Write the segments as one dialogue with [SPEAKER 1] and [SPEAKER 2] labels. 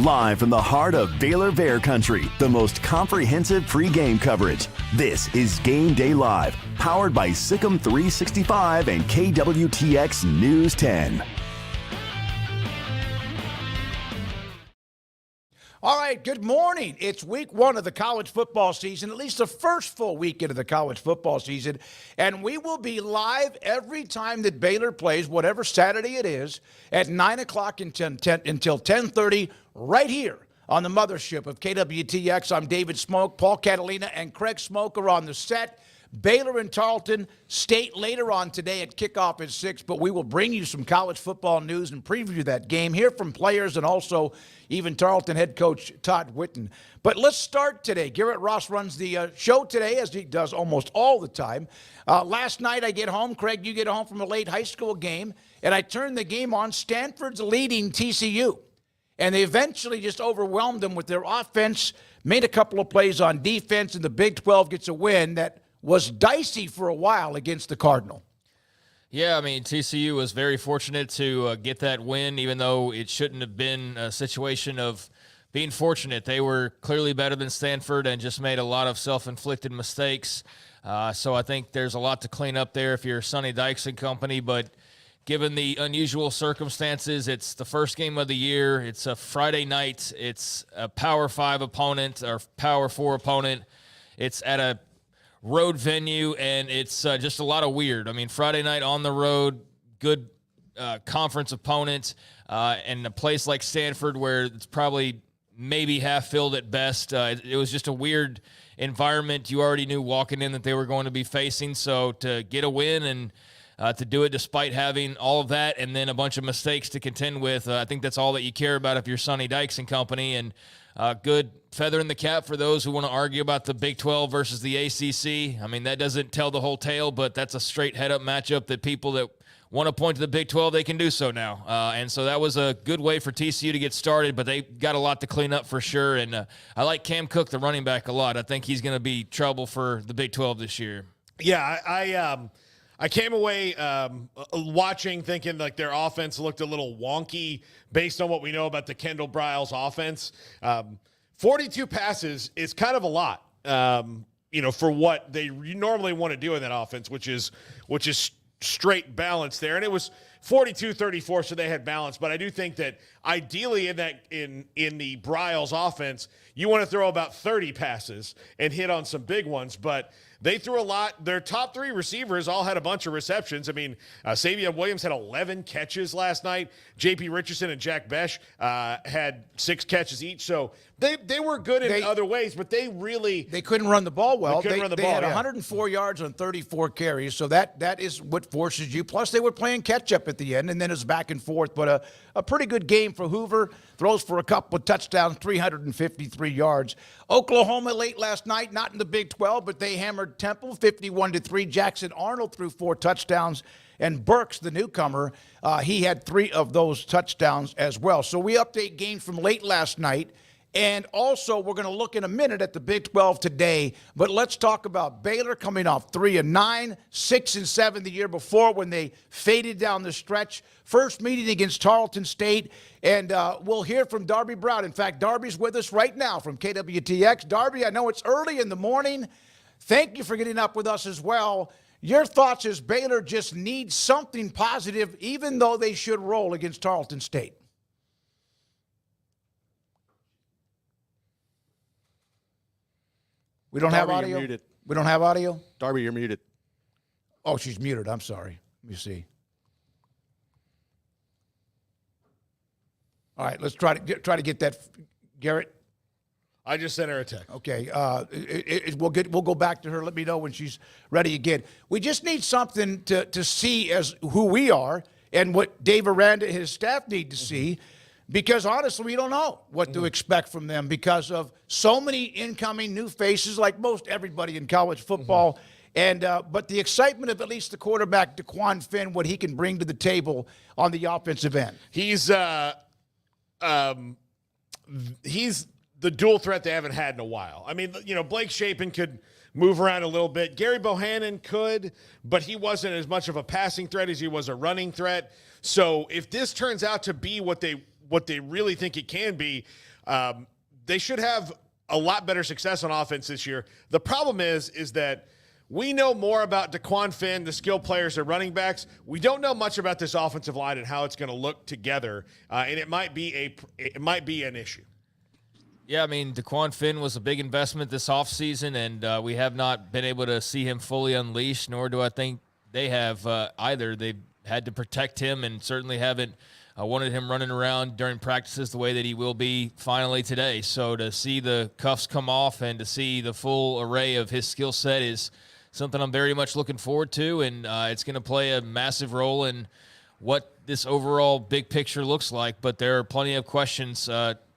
[SPEAKER 1] Live from the heart of Baylor Bear Country, the most comprehensive pregame coverage. This is Game Day Live, powered by Sikkim 365 and KWTX News 10.
[SPEAKER 2] All right, good morning. It's week one of the college football season, at least the first full weekend of the college football season. And we will be live every time that Baylor plays, whatever Saturday it is, at 9 o'clock until 10:30, right here on the mothership of KWTX. I'm David Smoak. Paul Catalina and Craig Smoak are on the set. Baylor and Tarleton State later on today at kickoff at 6, but we will bring you some college football news and preview that game, hear from players and also even Tarleton head coach Todd Whitten. But let's start today. Garrett Ross runs the show today, as he does almost all the time. Last night I get home, Craig, you get home from a late high school game, and I turn the game on. Stanford's leading TCU, and they eventually just overwhelmed them with their offense, made a couple of plays on defense, and the Big 12 gets a win that was dicey for a while against the Cardinal.
[SPEAKER 3] Yeah, I mean, TCU was very fortunate to get that win, even though it shouldn't have been a situation of being fortunate. They were clearly better than Stanford and just made a lot of self-inflicted mistakes. So I think there's a lot to clean up there if you're Sonny Dykes and company, but given the unusual circumstances, it's the first game of the year. It's a Friday night. It's a Power 5 opponent or Power 4 opponent. It's at a road venue, and it's just a lot of weird. I mean, Friday night on the road, good conference opponent, and a place like Stanford where it's probably maybe half filled at best. It was just a weird environment. You already knew walking in that they were going to be facing, so to get a win and to do it despite having all of that and then a bunch of mistakes to contend with, I think that's all that you care about if you're Sonny Dykes and company, and good feather in the cap for those who want to argue about the Big 12 versus the ACC. I mean, that doesn't tell the whole tale, but that's a straight head-up matchup that people that want to point to the Big 12, they can do so now. And so that was a good way for TCU to get started, but they got a lot to clean up for sure. And I like Cam Cook, the running back, a lot. I think he's going to be trouble for the Big 12 this year.
[SPEAKER 4] Yeah, I came away watching thinking like their offense looked a little wonky based on what we know about the Kendall Briles offense. 42 passes is kind of a lot, for what they normally want to do in that offense, which is straight balance there. And it was 42-34, so they had balance. But I do think that ideally in the Briles offense, you want to throw about 30 passes and hit on some big ones. But they threw a lot. Their top three receivers all had a bunch of receptions. I mean, Savion Williams had 11 catches last night. J.P. Richardson and Jack Besh had 6 catches each. So they were good in other ways, but they
[SPEAKER 2] couldn't run the ball well.
[SPEAKER 4] They
[SPEAKER 2] had 104 yards on 34 carries, so that is what forces you. Plus, they were playing catch-up at the end, and then it was back and forth. But a pretty good game for Hoover. Throws for a couple of touchdowns, 353 yards. Oklahoma late last night, not in the Big 12, but they hammered Temple 51-3. Jackson Arnold threw 4 touchdowns. And Burks, the newcomer, he had 3 of those touchdowns as well. So we update games from late last night. And also, we're going to look in a minute at the Big 12 today. But let's talk about Baylor coming off 3-9, 6-7 the year before when they faded down the stretch. First meeting against Tarleton State. And we'll hear from Darby Brown. In fact, Darby's with us right now from KWTX. Darby, I know it's early in the morning. Thank you for getting up with us as well. Your thoughts as Baylor just needs something positive, even though they should roll against Tarleton State. We don't have audio?
[SPEAKER 5] You're muted.
[SPEAKER 2] We don't have audio?
[SPEAKER 5] Darby, you're muted.
[SPEAKER 2] Oh, she's muted. I'm sorry. Let me see. All right, let's try to get that. Garrett?
[SPEAKER 4] I just sent her a text.
[SPEAKER 2] Okay, we'll go back to her. Let me know when she's ready again. We just need something to see as who we are and what Dave Aranda and his staff need to see, because honestly, we don't know what to expect from them because of so many incoming new faces, like most everybody in college football. And but the excitement of at least the quarterback, DeQuan Finn, what he can bring to the table on the offensive end.
[SPEAKER 4] He's the dual threat they haven't had in a while. I mean, Blake Shapen could move around a little bit. Gary Bohannon could, but he wasn't as much of a passing threat as he was a running threat. So if this turns out to be what they really think it can be, They should have a lot better success on offense this year. The problem is that we know more about DeQuan Finn, the skill players, the running backs. We don't know much about this offensive line and how it's going to look together, and it might be an issue.
[SPEAKER 3] Yeah, I mean, DeQuan Finn was a big investment this offseason, and we have not been able to see him fully unleashed, nor do I think they have either. They've had to protect him and certainly haven't wanted him running around during practices the way that he will be finally today. So to see the cuffs come off and to see the full array of his skill set is something I'm very much looking forward to, and it's going to play a massive role in what this overall big picture looks like. But there are plenty of questions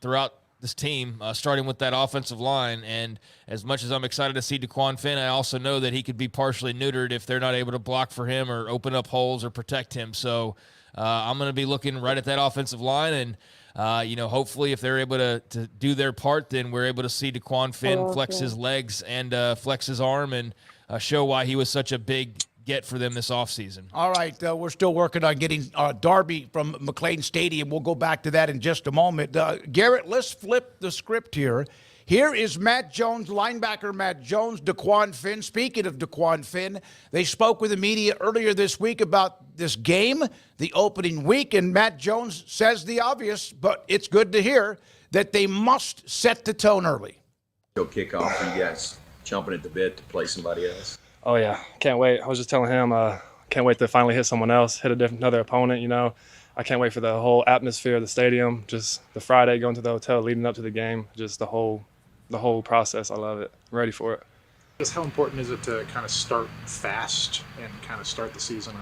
[SPEAKER 3] throughout this team, starting with that offensive line. And as much as I'm excited to see DeQuan Finn, I also know that he could be partially neutered if they're not able to block for him or open up holes or protect him. So I'm going to be looking right at that offensive line, and hopefully if they're able to do their part, then we're able to see DeQuan Finn flex his legs and flex his arm and show why he was such a big get for them this offseason.
[SPEAKER 2] All right, we're still working on getting Darby from McLean Stadium. We'll go back to that in just a moment. Garrett, let's flip the script here. Here is Matt Jones, linebacker Matt Jones, DeQuan Finn. Speaking of DeQuan Finn, they spoke with the media earlier this week about this game, the opening week, and Matt Jones says the obvious, but it's good to hear that they must set the tone early.
[SPEAKER 5] Go kick off, you guys jumping at the bit to play somebody else?
[SPEAKER 6] Oh, yeah. Can't wait. I was just telling him, can't wait to finally hit someone else, hit another opponent, I can't wait for the whole atmosphere of the stadium, just the Friday going to the hotel leading up to the game, just the whole process. I love it. I'm ready for it.
[SPEAKER 7] Just how important is it to kind of start fast and kind of start the season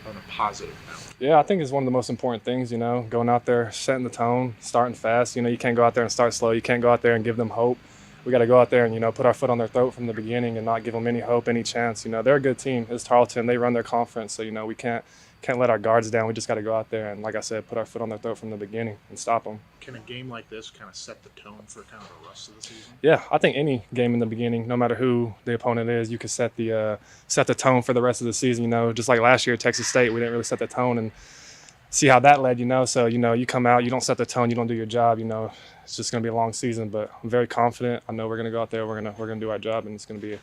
[SPEAKER 7] on a positive note?
[SPEAKER 6] Yeah, I think it's one of the most important things, going out there, setting the tone, starting fast. You can't go out there and start slow. You can't go out there and give them hope. We got to go out there and, put our foot on their throat from the beginning and not give them any hope, any chance. They're a good team. It's Tarleton. They run their conference. So, we can't let our guards down. We just got to go out there and, like I said, put our foot on their throat from the beginning and stop them.
[SPEAKER 7] Can a game like this kind of set the tone for kind of the rest of the season?
[SPEAKER 6] Yeah, I think any game in the beginning, no matter who the opponent is, you can set the tone for the rest of the season. Just like last year, Texas State, we didn't really set the tone and see how that led. So you come out, you don't set the tone, you don't do your job. It's just going to be a long season, but I'm very confident. I know we're going to go out there, we're going to do our job, and it's going to be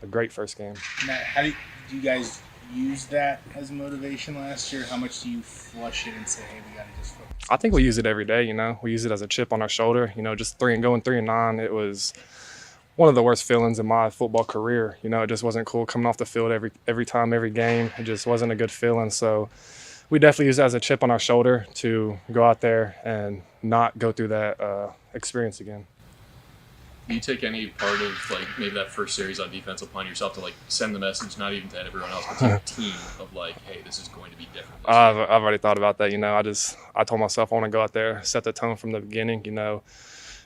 [SPEAKER 6] a great first game.
[SPEAKER 8] Matt, how do you guys use that as motivation last year? How much do you flush it and say, hey, we got to just focus?
[SPEAKER 6] I think we use it every day. We use it as a chip on our shoulder. Just going 3-9. It was one of the worst feelings in my football career. It just wasn't cool coming off the field every time, every game. It just wasn't a good feeling. So we definitely use it as a chip on our shoulder to go out there and not go through that experience again.
[SPEAKER 9] Do you take any part of maybe that first series on defense upon yourself to send the message, not even to everyone else, but to your team of hey, this is going to be different?
[SPEAKER 6] I've already thought about that. I told myself I want to go out there, set the tone from the beginning.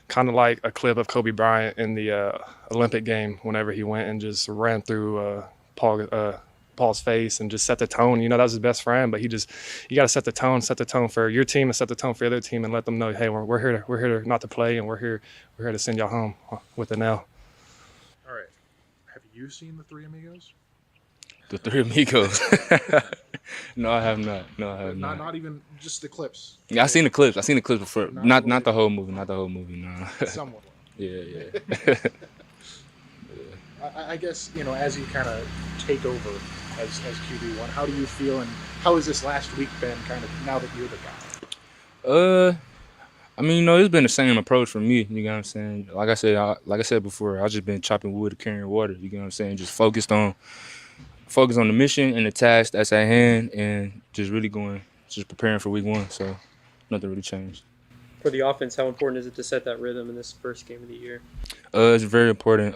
[SPEAKER 6] Kind of like a clip of Kobe Bryant in the Olympic game whenever he went and just ran through Paul's face and just set the tone. That was his best friend, but you got to set the tone for your team and set the tone for the other team and let them know, hey, we're here not to play, and we're here to send y'all home with an L.
[SPEAKER 7] All right. Have you seen the Three Amigos?
[SPEAKER 10] The Three Amigos? No, I have not. No, I have not.
[SPEAKER 7] Not even just the clips.
[SPEAKER 10] Yeah, I seen the clips before. Not the whole movie. Not the whole movie. No.
[SPEAKER 7] Somewhat.
[SPEAKER 10] Yeah.
[SPEAKER 7] I guess as you kind of take over as QB1, how do you feel, and how has this last week been? Kind of now that you're the guy.
[SPEAKER 10] It's been the same approach for me. You know what I'm saying? Like I said before, I've just been chopping wood and carrying water. You know what I'm saying? Just focus on the mission and the task that's at hand, and just really preparing for week 1. So nothing really changed.
[SPEAKER 11] For the offense, how important is it to set that rhythm in this first game of the year?
[SPEAKER 10] It's very important.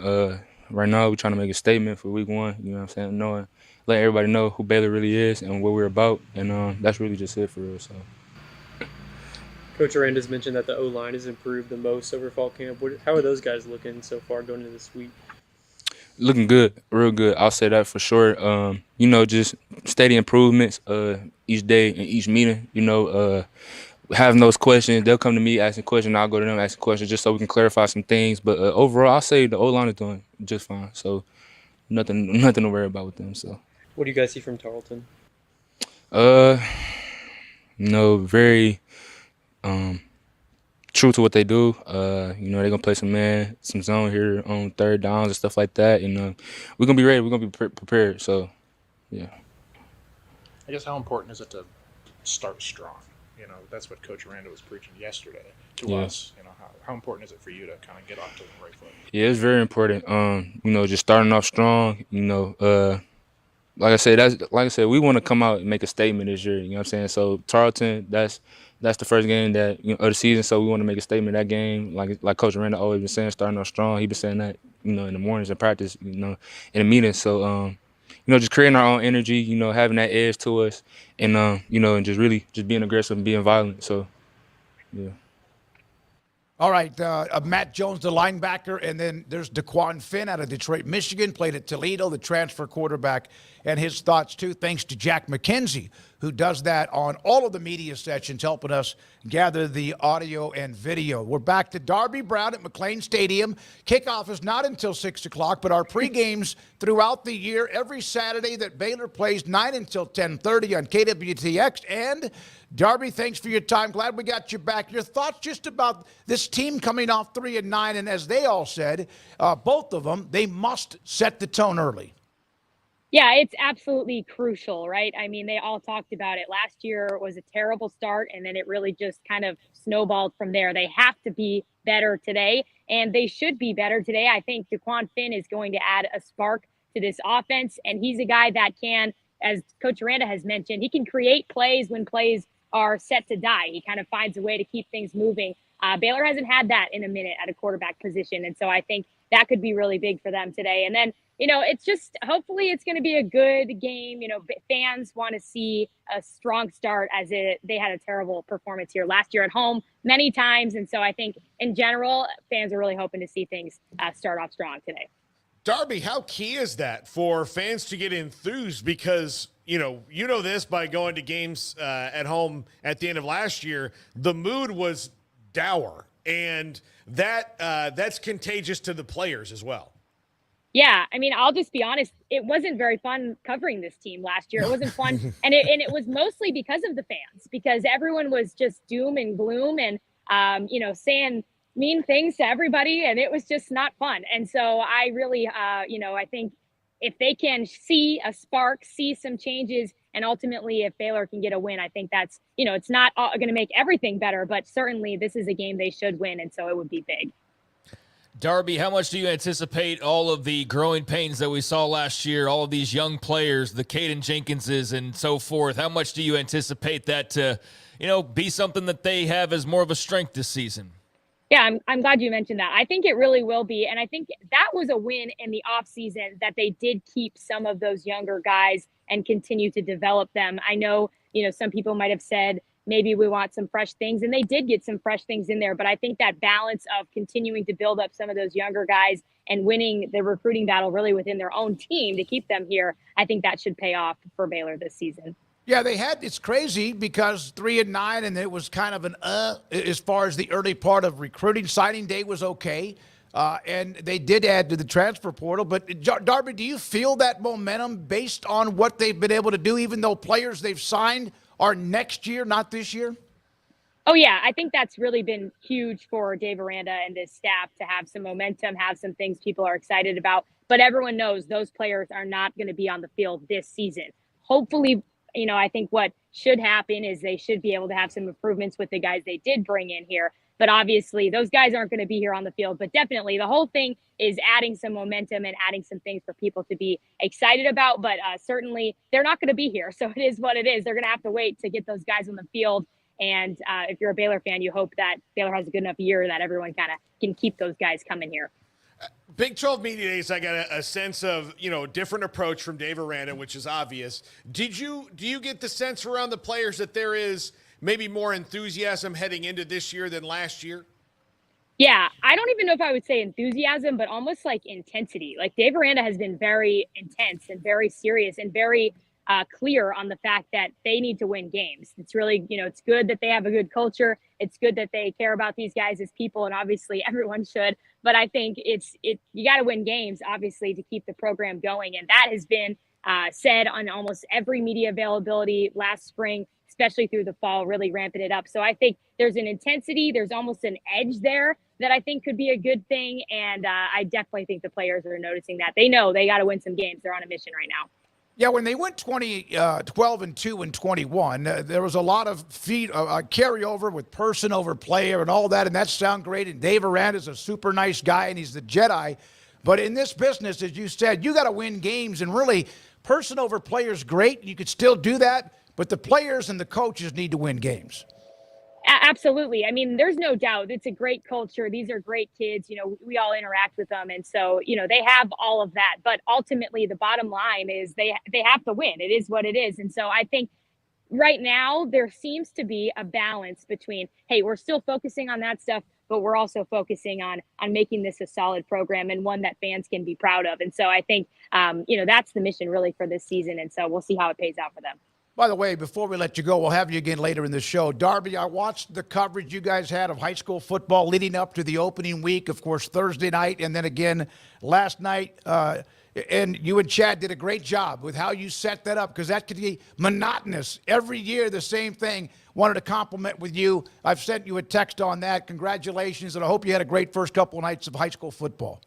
[SPEAKER 10] Right now, we're trying to make a statement for week 1. You know what I'm saying? Let everybody know who Baylor really is and what we're about, and that's really just it for us. So.
[SPEAKER 11] Coach Aranda's mentioned that the O-line has improved the most over fall camp. How are those guys looking so far going into this week?
[SPEAKER 10] Looking good, real good. I'll say that for sure. Just steady improvements each day and each meeting. Having those questions, they'll come to me asking questions, I'll go to them asking questions just so we can clarify some things. But overall, I'll say the O-line is doing just fine. So nothing to worry about with them. So.
[SPEAKER 11] What do you guys see from Tarleton?
[SPEAKER 10] Very true to what they do. They're gonna play some man, some zone here on third downs and stuff like that. And we're gonna be ready. We're gonna be prepared. So, yeah.
[SPEAKER 7] I guess how important is it to start strong? That's what Coach Aranda was preaching yesterday to us. How important is it for you to kind of get off to the right foot?
[SPEAKER 10] Yeah, it's very important. Just starting off strong. Like I said, we want to come out and make a statement this year. You know what I'm saying? So Tarleton, that's the first game of the season. So we want to make a statement that game. Like Coach Aranda always been saying, starting off strong. He been saying that in the mornings in practice, in the meetings. So just creating our own energy. Having that edge to us, and and just being aggressive and being violent. So yeah.
[SPEAKER 2] All right, Matt Jones, the linebacker, and then there's DeQuan Finn out of Detroit, Michigan, played at Toledo, the transfer quarterback, and his thoughts, too, thanks to Jack McKenzie, who does that on all of the media sessions, helping us gather the audio and video. We're back to Darby Brown at McLean Stadium. Kickoff is not until 6 o'clock, but our pregames throughout the year, every Saturday that Baylor plays, 9 until 10:30 on KWTX. And Darby, thanks for your time. Glad we got you back. Your thoughts just about this team coming off 3-9, and as they all said, both of them, they must set the tone early.
[SPEAKER 12] Yeah, it's absolutely crucial, right? I mean, they all talked about it. Last year was a terrible start, and then it really just kind of snowballed from there. They have to be better today, and they should be better today. I think DeQuan Finn is going to add a spark to this offense, and he's a guy that can, as Coach Aranda has mentioned, he can create plays when plays are set to die. He kind of finds a way to keep things moving. Baylor hasn't had that in a minute at a quarterback position, and so I think that could be really big for them today. And then, it's just hopefully it's going to be a good game. Fans want to see a strong start they had a terrible performance here last year at home many times. And so I think in general, fans are really hoping to see things start off strong today.
[SPEAKER 4] Darby, how key is that for fans to get enthused? Because, you know this by going to games at home at the end of last year, the mood was dour, and that's contagious to the players as well.
[SPEAKER 12] Yeah, I mean, I'll just be honest. It wasn't very fun covering this team last year. It wasn't fun. and it was mostly because of the fans, because everyone was just doom and gloom and, saying mean things to everybody. And it was just not fun. And so I really, I think if they can see a spark, see some changes, and ultimately if Baylor can get a win, I think that's, it's not going to make everything better, but certainly this is a game they should win. And so it would be big.
[SPEAKER 3] Darby, how much do you anticipate all of the growing pains that we saw last year, all of these young players, the Caden Jenkinses and so forth, how much do you anticipate that to, be something that they have as more of a strength this season?
[SPEAKER 12] Yeah, I'm glad you mentioned that. I think it really will be. And I think that was a win in the offseason that they did keep some of those younger guys and continue to develop them. I know, some people might have said, maybe we want some fresh things, and they did get some fresh things in there. But I think that balance of continuing to build up some of those younger guys and winning the recruiting battle really within their own team to keep them here, I think that should pay off for Baylor this season.
[SPEAKER 2] Yeah, it's crazy because 3-9, and it was kind of an as far as the early part of recruiting. Signing day was okay, and they did add to the transfer portal. But, Darby, do you feel that momentum based on what they've been able to do, even though players they've signed are next year, not this year?
[SPEAKER 12] Oh, yeah. I think that's really been huge for Dave Aranda and his staff to have some momentum, have some things people are excited about. But everyone knows those players are not going to be on the field this season. Hopefully, I think what should happen is they should be able to have some improvements with the guys they did bring in here. But obviously, those guys aren't going to be here on the field. But definitely, the whole thing is adding some momentum and adding some things for people to be excited about. But certainly, they're not going to be here. So it is what it is. They're going to have to wait to get those guys on the field. And if you're a Baylor fan, you hope that Baylor has a good enough year that everyone kind of can keep those guys coming here.
[SPEAKER 4] Big 12 Media Days, I got a sense of, different approach from Dave Aranda, which is obvious. Do you get the sense around the players that there is maybe more enthusiasm heading into this year than last year?
[SPEAKER 12] Yeah, I don't even know if I would say enthusiasm, but almost like intensity. Like Dave Aranda has been very intense and very serious and very clear on the fact that they need to win games. It's really, it's good that they have a good culture. It's good that they care about these guys as people, and obviously everyone should. But I think you got to win games, obviously, to keep the program going. And that has been said on almost every media availability last spring, especially through the fall, really ramping it up. So I think there's an intensity, there's almost an edge there that I think could be a good thing. And I definitely think the players are noticing that. They know they got to win some games. They're on a mission right now.
[SPEAKER 2] Yeah, when they went 12-2 and 21, there was a lot of carryover with person over player and all that, and that sound great. And Dave Aranda's a super nice guy, and he's the Jedi. But in this business, as you said, you got to win games, and really, person over player is great. You could still do that, but the players and the coaches need to win games.
[SPEAKER 12] Absolutely. I mean, there's no doubt it's a great culture. These are great kids. You know, we all interact with them. And so, you know, they have all of that. But ultimately, the bottom line is they have to win. It is what it is. And so I think right now there seems to be a balance between, hey, we're still focusing on that stuff, but we're also focusing on making this a solid program and one that fans can be proud of. And so I think, you know, that's the mission really for this season. And so we'll see how it pays out for them.
[SPEAKER 2] By the way, before we let you go, we'll have you again later in the show. Darby, I watched the coverage you guys had of high school football leading up to the opening week, of course, Thursday night, and then again last night. And you and Chad did a great job with how you set that up, because that could be monotonous. Every year, the same thing. Wanted to compliment with you. I've sent you a text on that. Congratulations, and I hope you had a great first couple of nights of high school football.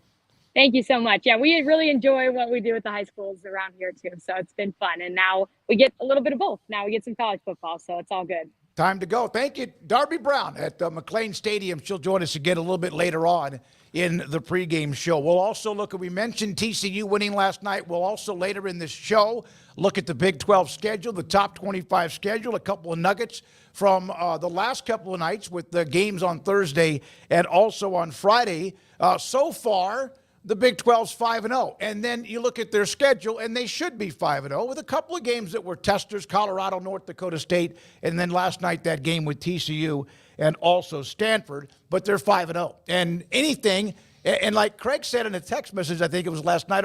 [SPEAKER 12] Thank you so much. Yeah, we really enjoy what we do with the high schools around here too. So it's been fun. And now we get a little bit of both. Now we get some college football. So it's all good.
[SPEAKER 2] Time to go. Thank you. Darby Brown at McLean Stadium. She'll join us again a little bit later on in the pregame show. We'll also look at, we mentioned TCU winning last night. We'll also later in this show look at the Big 12 schedule, the top 25 schedule, a couple of nuggets from the last couple of nights with the games on Thursday and also on Friday. So far, the Big 12's 5-0. And then you look at their schedule, and they should be 5-0 with a couple of games that were testers, Colorado, North Dakota State, and then last night that game with TCU and also Stanford. But they're 5-0. And anything, and like Craig said in a text message, I think it was last night,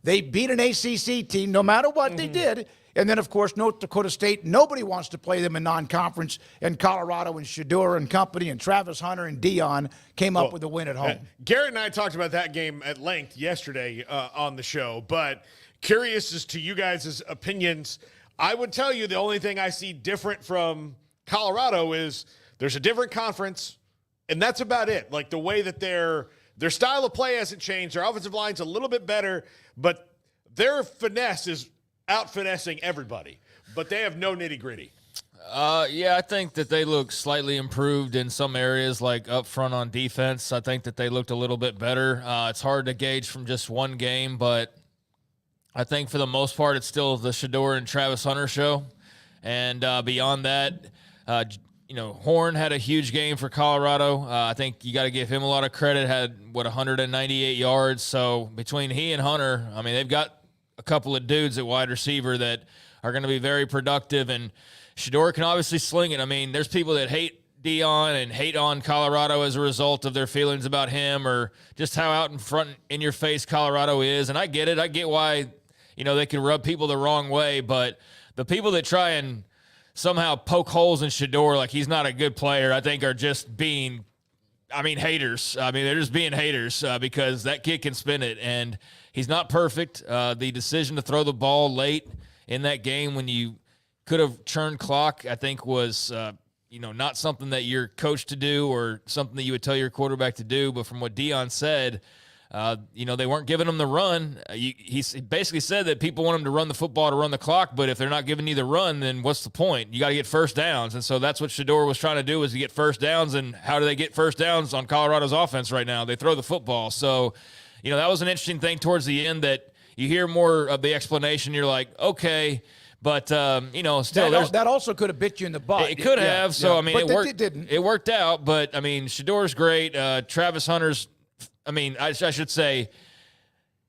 [SPEAKER 2] they beat an ACC team no matter what they did. And then, of course, North Dakota State, nobody wants to play them in non-conference. And Colorado and Shedeur and company and Travis Hunter and Dion came up with a win at home.
[SPEAKER 4] Garrett and I talked about that game at length yesterday on the show. But curious as to you guys' opinions, I would tell you the only thing I see different from Colorado is there's a different conference, and that's about it. Like the way that their style of play hasn't changed. Their offensive line's a little bit better, but their finesse is out-finessing everybody, but they have no nitty-gritty.
[SPEAKER 3] Yeah, I think that they look slightly improved in some areas, like up front on defense. I think that they looked a little bit better. It's hard to gauge from just one game, but I think for the most part it's still the Shedeur and Travis Hunter show. And beyond that, you know, Horn had a huge game for Colorado. I think you got to give him a lot of credit. Had, 198 yards. So between he and Hunter, I mean, they've got a couple of dudes at wide receiver that are going to be very productive, and Shedeur can obviously sling it. I mean, there's people that hate Dion and hate on Colorado as a result of their feelings about him or just how out in front, in your face Colorado is. And I get it. I get why, you know, they can rub people the wrong way, but the people that try and somehow poke holes in Shedeur like he's not a good player, I think are just being, haters. They're just being haters because that kid can spin it, and he's not perfect. The decision to throw the ball late in that game when you could have churned clock, I think was, not something that you're coached to do or something that you would tell your quarterback to do. But from what Dion said, they weren't giving him the run. He basically said that people want him to run the football to run the clock, but if they're not giving you the run, then what's the point? You got to get first downs. And so that's what Shedeur was trying to do, was to get first downs. And how do they get first downs on Colorado's offense right now? They throw the football. So, that was an interesting thing towards the end that you hear more of the explanation. You're like, okay, but, still.
[SPEAKER 2] That also could have bit you in the butt.
[SPEAKER 3] It could have. So,
[SPEAKER 2] it worked. It didn't.
[SPEAKER 3] It worked out, but, Shedeur's great. Travis Hunter's, I should say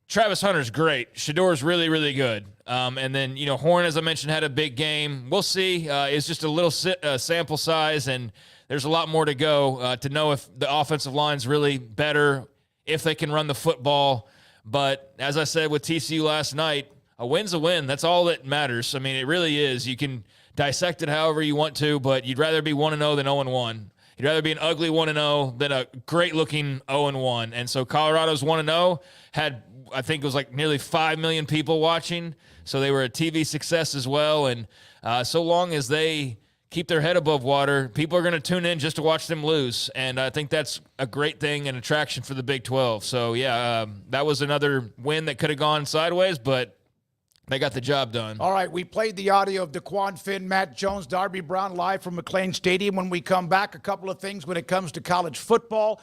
[SPEAKER 3] Travis Hunter's great. Shedeur's really, really good. And then, Horn, as I mentioned, had a big game. We'll see. It's just a little sample size, and there's a lot more to go to know if the offensive line's really better, if they can run the football. But as I said with TCU last night, a win's a win. That's all that matters. It really is. You can dissect it however you want to, but you'd rather be 1-0 than 0-1. You'd rather be an ugly 1-0 than a great-looking 0-1. And so Colorado's 1-0 had, I think it was like nearly 5 million people watching. So they were a TV success as well. And so long as they keep their head above water. People are going to tune in just to watch them lose, and I think that's a great thing and attraction for the Big 12. So, yeah, that was another win that could have gone sideways, but they got the job done.
[SPEAKER 2] All right, we played the audio of DeQuan Finn, Matt Jones, Darby Brown live from McLean Stadium. When we come back, a couple of things when it comes to college football.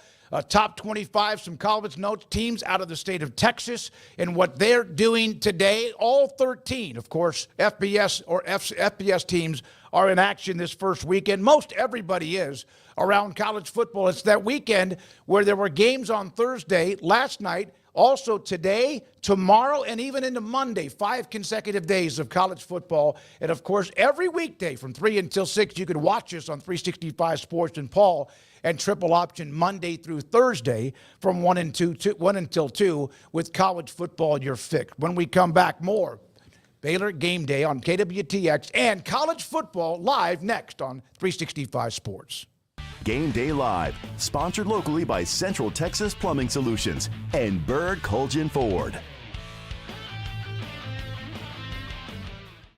[SPEAKER 2] Top 25, some college notes, teams out of the state of Texas and what they're doing today. All 13, of course, FBS teams are in action this first weekend. Most everybody is around college football. It's that weekend where there were games on Thursday, last night, also today, tomorrow, and even into Monday, 5 consecutive days of college football. And, of course, every weekday from 3 until 6, you can watch us on 365 Sports and Paul and Triple Option Monday through Thursday from 1 until 2 with college football, your fix. When we come back, more Baylor Game Day on KWTX and college football live next on 365 Sports.
[SPEAKER 1] Game Day Live, sponsored locally by Central Texas Plumbing Solutions and Bird Colgin Ford.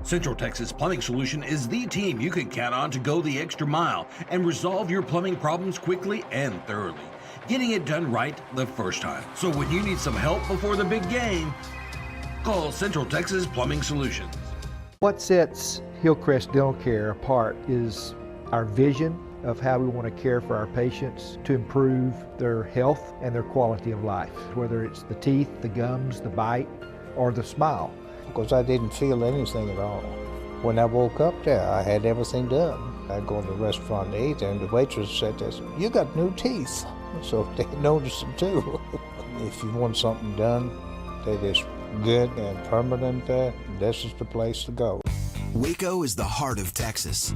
[SPEAKER 13] Central Texas Plumbing Solution is the team you can count on to go the extra mile and resolve your plumbing problems quickly and thoroughly, getting it done right the first time. So when you need some help before the big game, call Central Texas Plumbing Solutions.
[SPEAKER 14] What sets Hillcrest Dental Care apart is our vision of how we want to care for our patients to improve their health and their quality of life, whether it's the teeth, the gums, the bite, or the smile.
[SPEAKER 15] Because I didn't feel anything at all. When I woke up there, I had everything done. I go to the restaurant to eat, and the waitress said this, "You got new teeth." So they noticed them too. If you want something done that is good and permanent, this is the place to go.
[SPEAKER 16] Waco is the heart of Texas.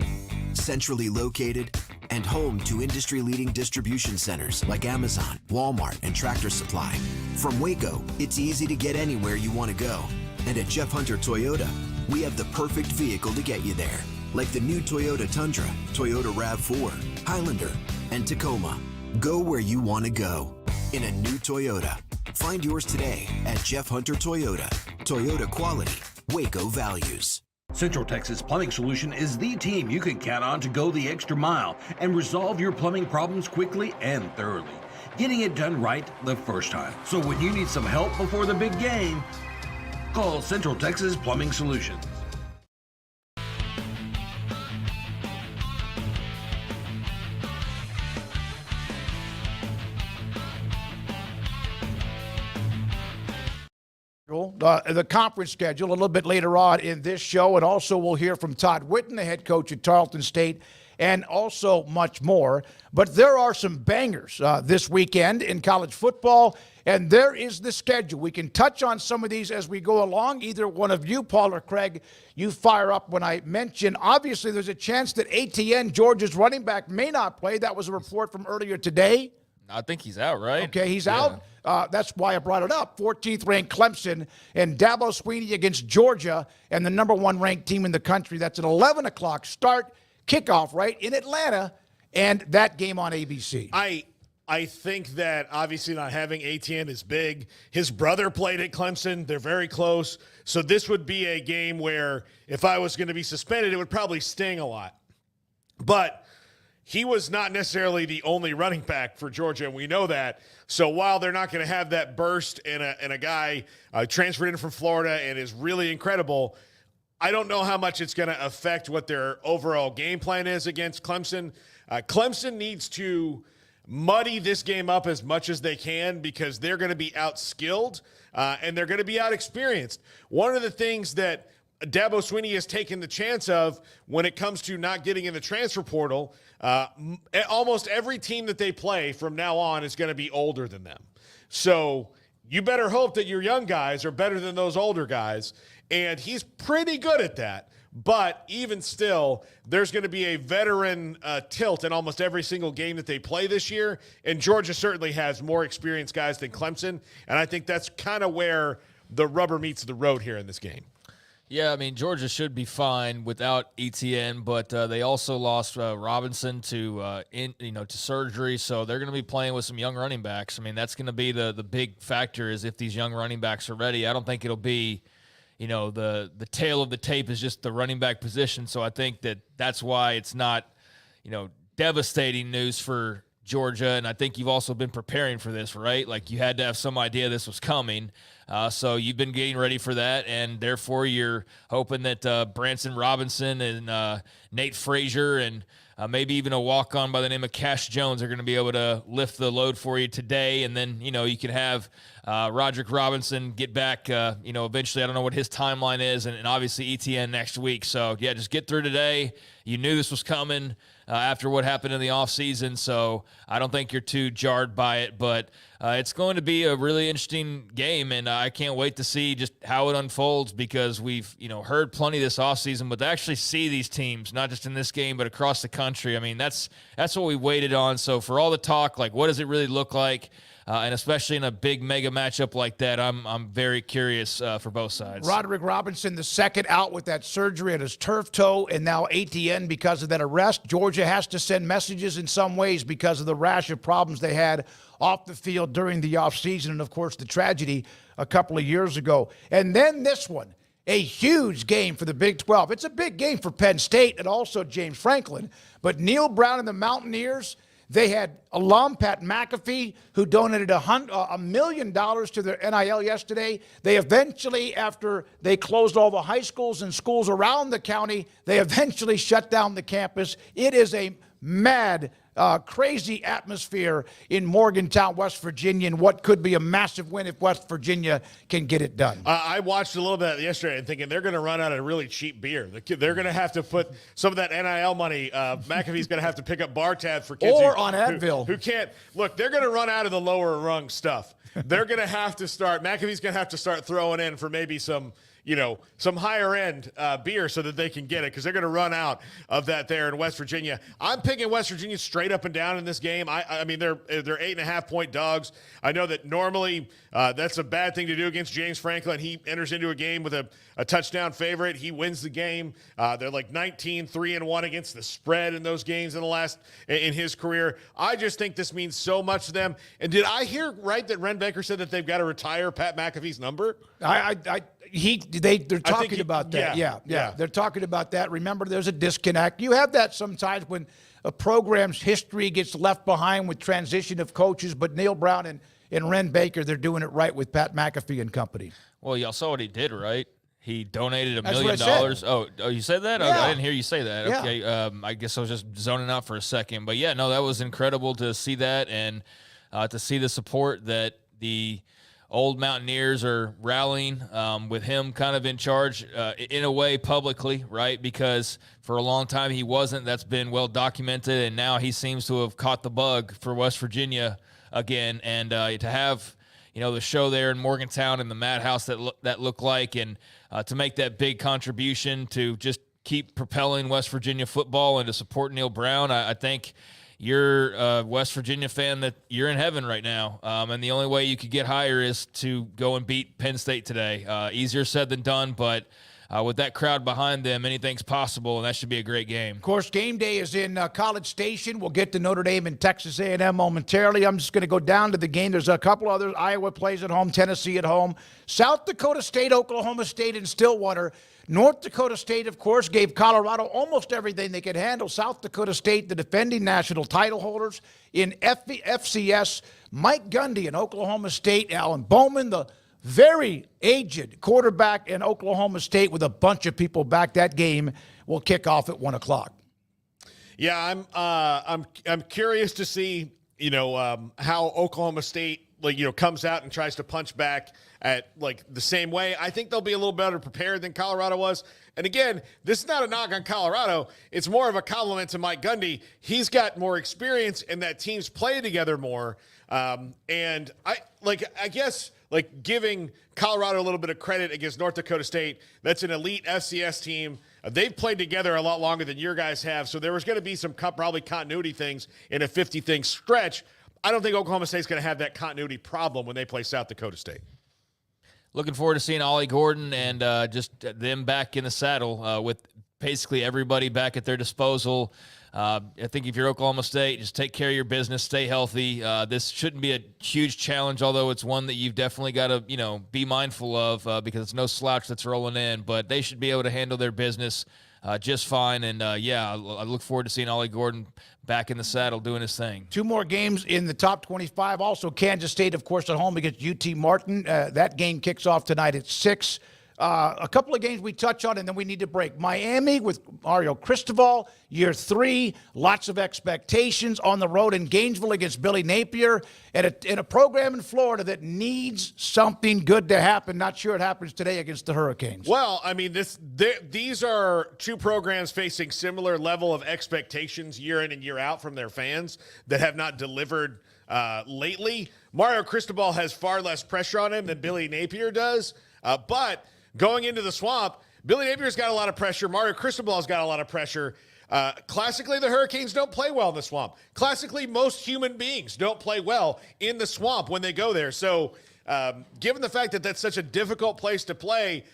[SPEAKER 16] Centrally located and home to industry-leading distribution centers like Amazon, Walmart, and Tractor Supply. From Waco, it's easy to get anywhere you want to go. And at Jeff Hunter Toyota, we have the perfect vehicle to get you there. Like the new Toyota Tundra, Toyota RAV4, Highlander, and Tacoma. Go where you want to go in a new Toyota. Find yours today at Jeff Hunter Toyota. Toyota quality, Waco values.
[SPEAKER 13] Central Texas Plumbing Solution is the team you can count on to go the extra mile and resolve your plumbing problems quickly and thoroughly, getting it done right the first time. So when you need some help before the big game, call Central Texas Plumbing Solutions.
[SPEAKER 2] The conference schedule a little bit later on in this show, and also we'll hear from Todd Whitten, the head coach at Tarleton State, and also much more. But there are some bangers this weekend in college football, and there is the schedule. We can touch on some of these as we go along. Either one of you, Paul or Craig, you fire up when I mention. Obviously, there's a chance that ATN, Georgia's running back, may not play. That was a report from earlier today.
[SPEAKER 3] I think he's out, right?
[SPEAKER 2] Okay, he's out. That's why I brought it up. 14th ranked Clemson and Dabo Swinney against Georgia and the number 1 ranked team in the country. That's an 11 o'clock start, kickoff, right, in Atlanta, and that game on ABC.
[SPEAKER 4] I think that obviously not having ATN is big. His brother played at Clemson. They're very close. So this would be a game where if I was going to be suspended, it would probably sting a lot. But he was not necessarily the only running back for Georgia, and we know that. So while they're not going to have that burst and a guy transferred in from Florida and is really incredible, I don't know how much it's going to affect what their overall game plan is against Clemson. Clemson needs to muddy this game up as much as they can because they're going to be outskilled and they're going to be outexperienced. One of the things that Dabo Swinney has taken the chance of when it comes to not getting in the transfer portal, almost every team that they play from now on is going to be older than them. So you better hope that your young guys are better than those older guys, and he's pretty good at that. But even still, there's going to be a veteran tilt in almost every single game that they play this year, and Georgia certainly has more experienced guys than Clemson, and I think that's kind of where the rubber meets the road here in this game.
[SPEAKER 3] Yeah, I mean, Georgia should be fine without ETN, but they also lost Robinson to surgery, so they're going to be playing with some young running backs. I mean, that's going to be the big factor is if these young running backs are ready. I don't think it'll be, the tail of the tape is just the running back position. So I think that's why it's not, devastating news for Georgia. And I think you've also been preparing for this, right? Like you had to have some idea this was coming. So you've been getting ready for that. And therefore you're hoping that Branson Robinson and Nate Frazier and maybe even a walk-on by the name of Cash Jones are going to be able to lift the load for you today. And then, you can have Roderick Robinson get back, eventually. I don't know what his timeline is, and obviously ETN next week. So, yeah, just get through today. You knew this was coming after what happened in the offseason, so I don't think you're too jarred by it. But it's going to be a really interesting game, and I can't wait to see just how it unfolds because we've, heard plenty this offseason, but to actually see these teams, not just in this game, but across the country, I mean, that's what we waited on. So for all the talk, like what does it really look like? And especially in a big mega matchup like that, I'm very curious for both sides.
[SPEAKER 2] Roderick Robinson, the second out with that surgery on his turf toe, and now ATN because of that arrest. Georgia has to send messages in some ways because of the rash of problems they had off the field during the offseason and, of course, the tragedy a couple of years ago. And then this one, a huge game for the Big 12. It's a big game for Penn State and also James Franklin. But Neil Brown and the Mountaineers, they had alum Pat McAfee, who donated $1 million to their NIL yesterday. They eventually, after they closed all the high schools and schools around the county, they eventually shut down the campus. It is a mad, crazy atmosphere in Morgantown, West Virginia, and what could be a massive win if West Virginia can get it done.
[SPEAKER 4] I watched a little bit yesterday and thinking they're going to run out of really cheap beer. They're going to have to put some of that NIL money. McAfee's going to have to pick up bar tabs for kids
[SPEAKER 2] on Advil
[SPEAKER 4] who can't. Look, they're going to run out of the lower rung stuff. They're going to have to start. McAfee's going to have to start throwing in for maybe some higher end beer so that they can get it because they're going to run out of that there in West Virginia. I'm picking West Virginia straight up and down in this game. I mean, they're 8.5-point dogs. I know that normally that's a bad thing to do against James Franklin. He enters into a game with a touchdown favorite. He wins the game. They're like 19-3-1 against the spread in those games in his career. I just think this means so much to them. And did I hear right that Ren Baker said that they've got to retire Pat McAfee's number?
[SPEAKER 2] They're talking about that. Yeah. They're talking about that. Remember, there's a disconnect. You have that sometimes when a program's history gets left behind with transition of coaches, but Neil Brown and Ren Baker, they're doing it right with Pat McAfee and company.
[SPEAKER 3] Well, y'all saw what he did, right? He donated $1 million. Oh, you said that?
[SPEAKER 2] Yeah.
[SPEAKER 3] Oh, I didn't hear you say that.
[SPEAKER 2] Yeah.
[SPEAKER 3] Okay. I guess I was just zoning out for a second. But, yeah, no, that was incredible to see that and to see the support that the old Mountaineers are rallying with him kind of in charge in a way publicly, right? Because for a long time he wasn't. That's been well documented, and now he seems to have caught the bug for West Virginia again. And to have the show there in Morgantown and the madhouse that looked like, and to make that big contribution to just keep propelling West Virginia football and to support Neil Brown, I think you're a West Virginia fan that you're in heaven right now. And the only way you could get higher is to go and beat Penn State today. Easier said than done, but with that crowd behind them, anything's possible, and that should be a great game.
[SPEAKER 2] Of course, game day is in College Station. We'll get to Notre Dame and Texas A&M momentarily. I'm just going to go down to the game. There's a couple others. Iowa plays at home, Tennessee at home, South Dakota State, Oklahoma State, and Stillwater. North Dakota State, of course, gave Colorado almost everything they could handle. South Dakota State, the defending national title holders. In FCS, Mike Gundy in Oklahoma State, Alan Bowman, the very aged quarterback in Oklahoma State with a bunch of people back. That game will kick off at 1 o'clock.
[SPEAKER 4] Yeah, I'm curious to see, how Oklahoma State comes out and tries to punch back at the same way. I think they'll be a little better prepared than Colorado was. And again, this is not a knock on Colorado. It's more of a compliment to Mike Gundy. He's got more experience and that teams play together more. And I guess giving Colorado a little bit of credit against North Dakota State, that's an elite FCS team. They've played together a lot longer than your guys have. So there was going to be some probably continuity things in a 50-thing stretch. I don't think Oklahoma State's going to have that continuity problem when they play South Dakota State.
[SPEAKER 3] Looking forward to seeing Ollie Gordon and just them back in the saddle with basically everybody back at their disposal. I think if you're Oklahoma State, just take care of your business, stay healthy. This shouldn't be a huge challenge, although it's one that you've definitely got to, be mindful of because it's no slouch that's rolling in. But they should be able to handle their business just fine. And, I look forward to seeing Ollie Gordon back in the saddle doing his thing.
[SPEAKER 2] 2 more games in the top 25. Also, Kansas State, of course, at home against UT Martin. That game kicks off tonight at 6. A couple of games we touch on, and then we need to break. Miami with Mario Cristobal, year 3. Lots of expectations on the road in Gainesville against Billy Napier. And in a program in Florida that needs something good to happen. Not sure it happens today against the Hurricanes.
[SPEAKER 4] Well, I mean, these are 2 programs facing similar level of expectations year in and year out from their fans that have not delivered lately. Mario Cristobal has far less pressure on him than Billy Napier does, but going into the Swamp, Billy Napier's got a lot of pressure. Mario Cristobal's got a lot of pressure. Classically, the Hurricanes don't play well in the Swamp. Classically, most human beings don't play well in the Swamp when they go there. So given the fact that that's such a difficult place to play,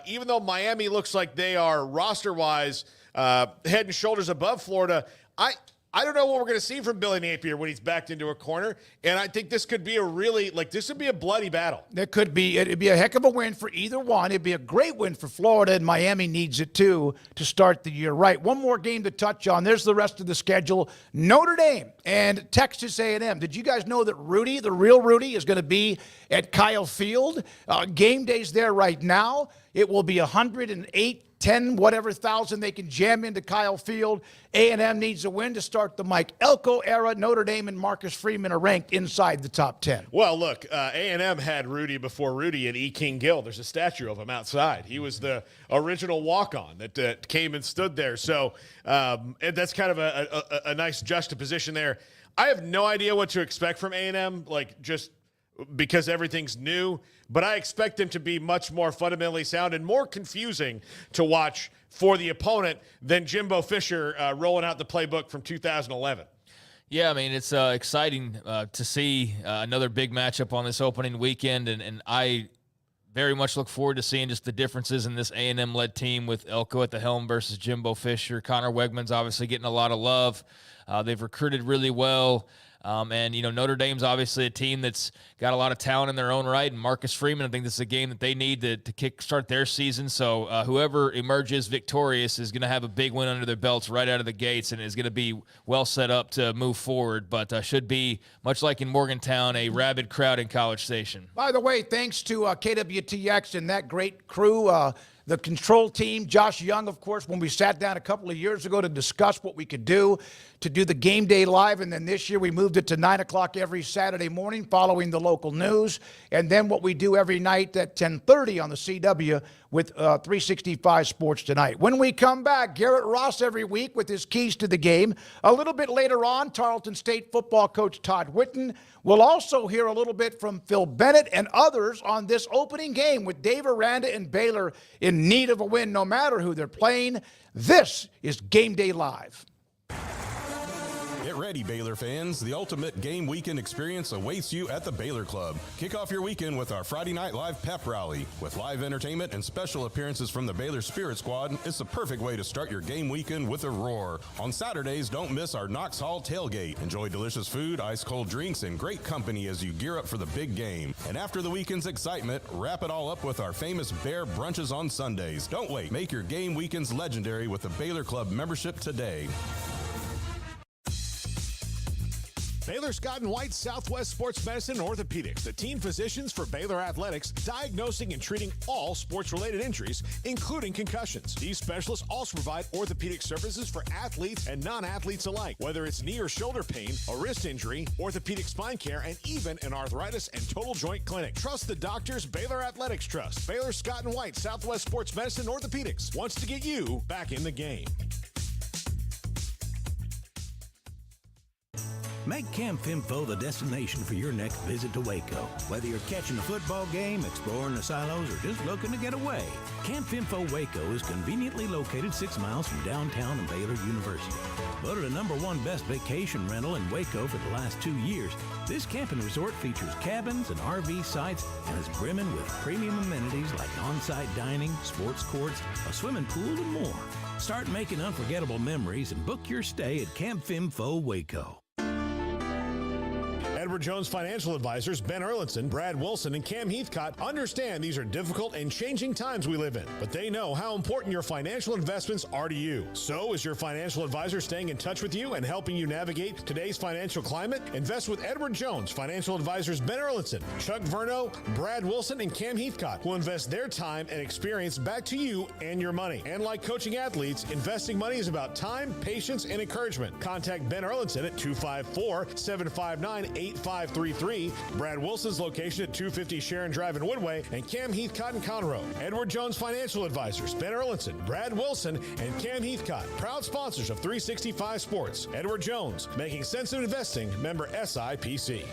[SPEAKER 4] even though Miami looks like they are roster-wise head and shoulders above Florida, I don't know what we're going to see from Billy Napier when he's backed into a corner, and I think this could be this would be a bloody battle.
[SPEAKER 2] It'd be a heck of a win for either one. It'd be a great win for Florida, and Miami needs it too to start the year right. One more game to touch on. There's the rest of the schedule. Notre Dame and Texas A&M. Did you guys know that Rudy, the real Rudy, is going to be at Kyle Field? Game day's there right now. It will be 108 10 whatever thousand they can jam into Kyle Field. A&M needs a win to start the Mike Elko era. Notre Dame and Marcus Freeman are ranked inside the top 10.
[SPEAKER 4] Well, look, A&M had Rudy before Rudy and E. King Gill. There's a statue of him outside. He was the original walk-on that came and stood there. So and that's kind of a nice juxtaposition there. I have no idea what to expect from A&M, just because everything's new, but I expect them to be much more fundamentally sound and more confusing to watch for the opponent than Jimbo Fisher rolling out the playbook from 2011.
[SPEAKER 3] Yeah, I mean, it's exciting to see another big matchup on this opening weekend, and I very much look forward to seeing just the differences in this A&M-led team with Elko at the helm versus Jimbo Fisher. Connor Wegman's obviously getting a lot of love. They've recruited really well. And Notre Dame's obviously a team that's got a lot of talent in their own right. And Marcus Freeman, I think this is a game that they need to kickstart their season. So whoever emerges victorious is going to have a big win under their belts right out of the gates and is going to be well set up to move forward. But should be, much like in Morgantown, a rabid crowd in College Station.
[SPEAKER 2] By the way, thanks to KWTX and that great crew, the control team, Josh Young, of course, when we sat down a couple of years ago to discuss what we could do to do the Game Day Live. And then this year we moved it to 9 o'clock every Saturday morning following the local news. And then what we do every night at 10:30 on the CW with 365 Sports Tonight. When we come back, Garrett Ross every week with his keys to the game. A little bit later on, Tarleton State football coach Todd Whitten. We'll also hear a little bit from Phil Bennett and others on this opening game with Dave Aranda and Baylor in need of a win no matter who they're playing. This is Game Day Live.
[SPEAKER 17] Get ready, Baylor fans. The ultimate game weekend experience awaits you at the Baylor Club. Kick off your weekend with our Friday Night Live pep rally. With live entertainment and special appearances from the Baylor Spirit Squad, it's the perfect way to start your game weekend with a roar. On Saturdays, don't miss our Knox Hall tailgate. Enjoy delicious food, ice-cold drinks, and great company as you gear up for the big game. And after the weekend's excitement, wrap it all up with our famous Bear brunches on Sundays. Don't wait. Make your game weekends legendary with a Baylor Club membership today.
[SPEAKER 18] Baylor Scott & White Southwest Sports Medicine and Orthopedics, the team physicians for Baylor Athletics, diagnosing and treating all sports-related injuries, including concussions. These specialists also provide orthopedic services for athletes and non-athletes alike, whether it's knee or shoulder pain, a wrist injury, orthopedic spine care, and even an arthritis and total joint clinic. Trust the doctors Baylor Athletics trust. Baylor Scott & White Southwest Sports Medicine and Orthopedics wants to get you back in the game.
[SPEAKER 19] Make Camp Fimfo the destination for your next visit to Waco. Whether you're catching a football game, exploring the silos, or just looking to get away, Camp Fimfo Waco is conveniently located 6 miles from downtown and Baylor University. Voted the #1 best vacation rental in Waco for the last 2 years, this camping resort features cabins and RV sites and is brimming with premium amenities like on-site dining, sports courts, a swimming pool, and more. Start making unforgettable memories and book your stay at Camp Fimfo Waco.
[SPEAKER 18] Edward Jones Financial Advisors Ben Erlinson, Brad Wilson, and Cam Heathcott understand these are difficult and changing times we live in, but they know how important your financial investments are to you. So is your financial advisor staying in touch with you and helping you navigate today's financial climate? Invest with Edward Jones Financial Advisors Ben Erlinson, Chuck Verno, Brad Wilson, and Cam Heathcott will invest their time and experience back to you and your money. And like coaching athletes, investing money is about time, patience, and encouragement. Contact Ben Erlinson at 254-759-8533. Brad Wilson's location at 250 Sharon Drive in Woodway, and Cam Heathcott in Conroe. Edward Jones Financial Advisors, Ben Erlinson, Brad Wilson, and Cam Heathcott, proud sponsors of 365 Sports. Edward Jones, making sense of investing, member SIPC.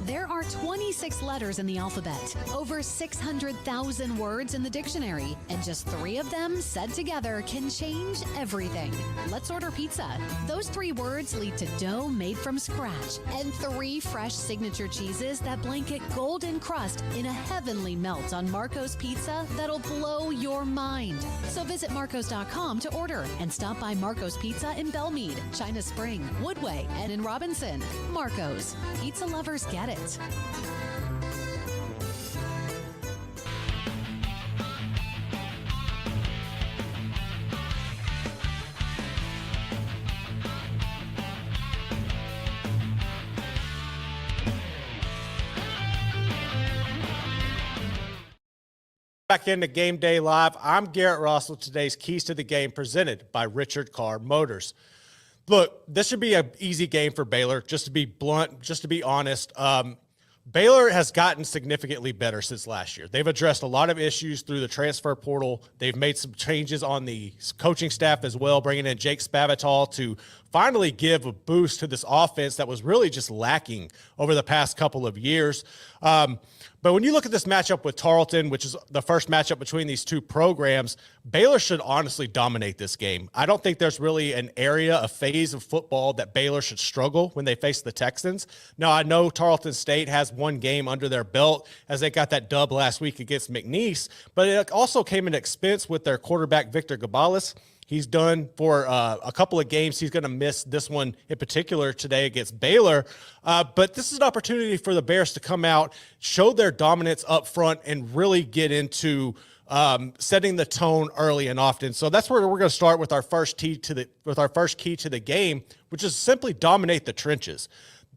[SPEAKER 20] There are 26 letters in the alphabet, over 600,000 words in the dictionary, and just 3 of them said together can change everything. Let's order pizza. Those 3 words lead to dough made from scratch and 3 fresh signature cheeses that blanket golden crust in a heavenly melt on Marco's Pizza that'll blow your mind. So visit marcos.com to order and stop by Marco's Pizza in Belmead, China Spring, Woodway, and in Robinson. Marco's. Pizza lovers get it.
[SPEAKER 21] Back into Game Day Live. I'm Garrett Ross with today's Keys to the Game presented by Richard Carr Motors. Look, this should be an easy game for Baylor, just to be blunt, just to be honest. Baylor has gotten significantly better since last year. They've addressed a lot of issues through the transfer portal. They've made some changes on the coaching staff as well, bringing in Jake Spavital to finally give a boost to this offense that was really just lacking over the past couple of years. But when you look at this matchup with Tarleton, which is the first matchup between these two programs, Baylor should honestly dominate this game. I don't think there's really an area, a phase of football that Baylor should struggle when they face the Texans. Now, I know Tarleton State has one game under their belt as they got that dub last week against McNeese, but it also came at expense with their quarterback, Victor Gabalis. He's done for a couple of games. He's going to miss this one in particular today against Baylor. But this is an opportunity for the Bears to come out, show their dominance up front, and really get into setting the tone early and often. So that's where we're going to start with our first key to the game, which is simply dominate the trenches.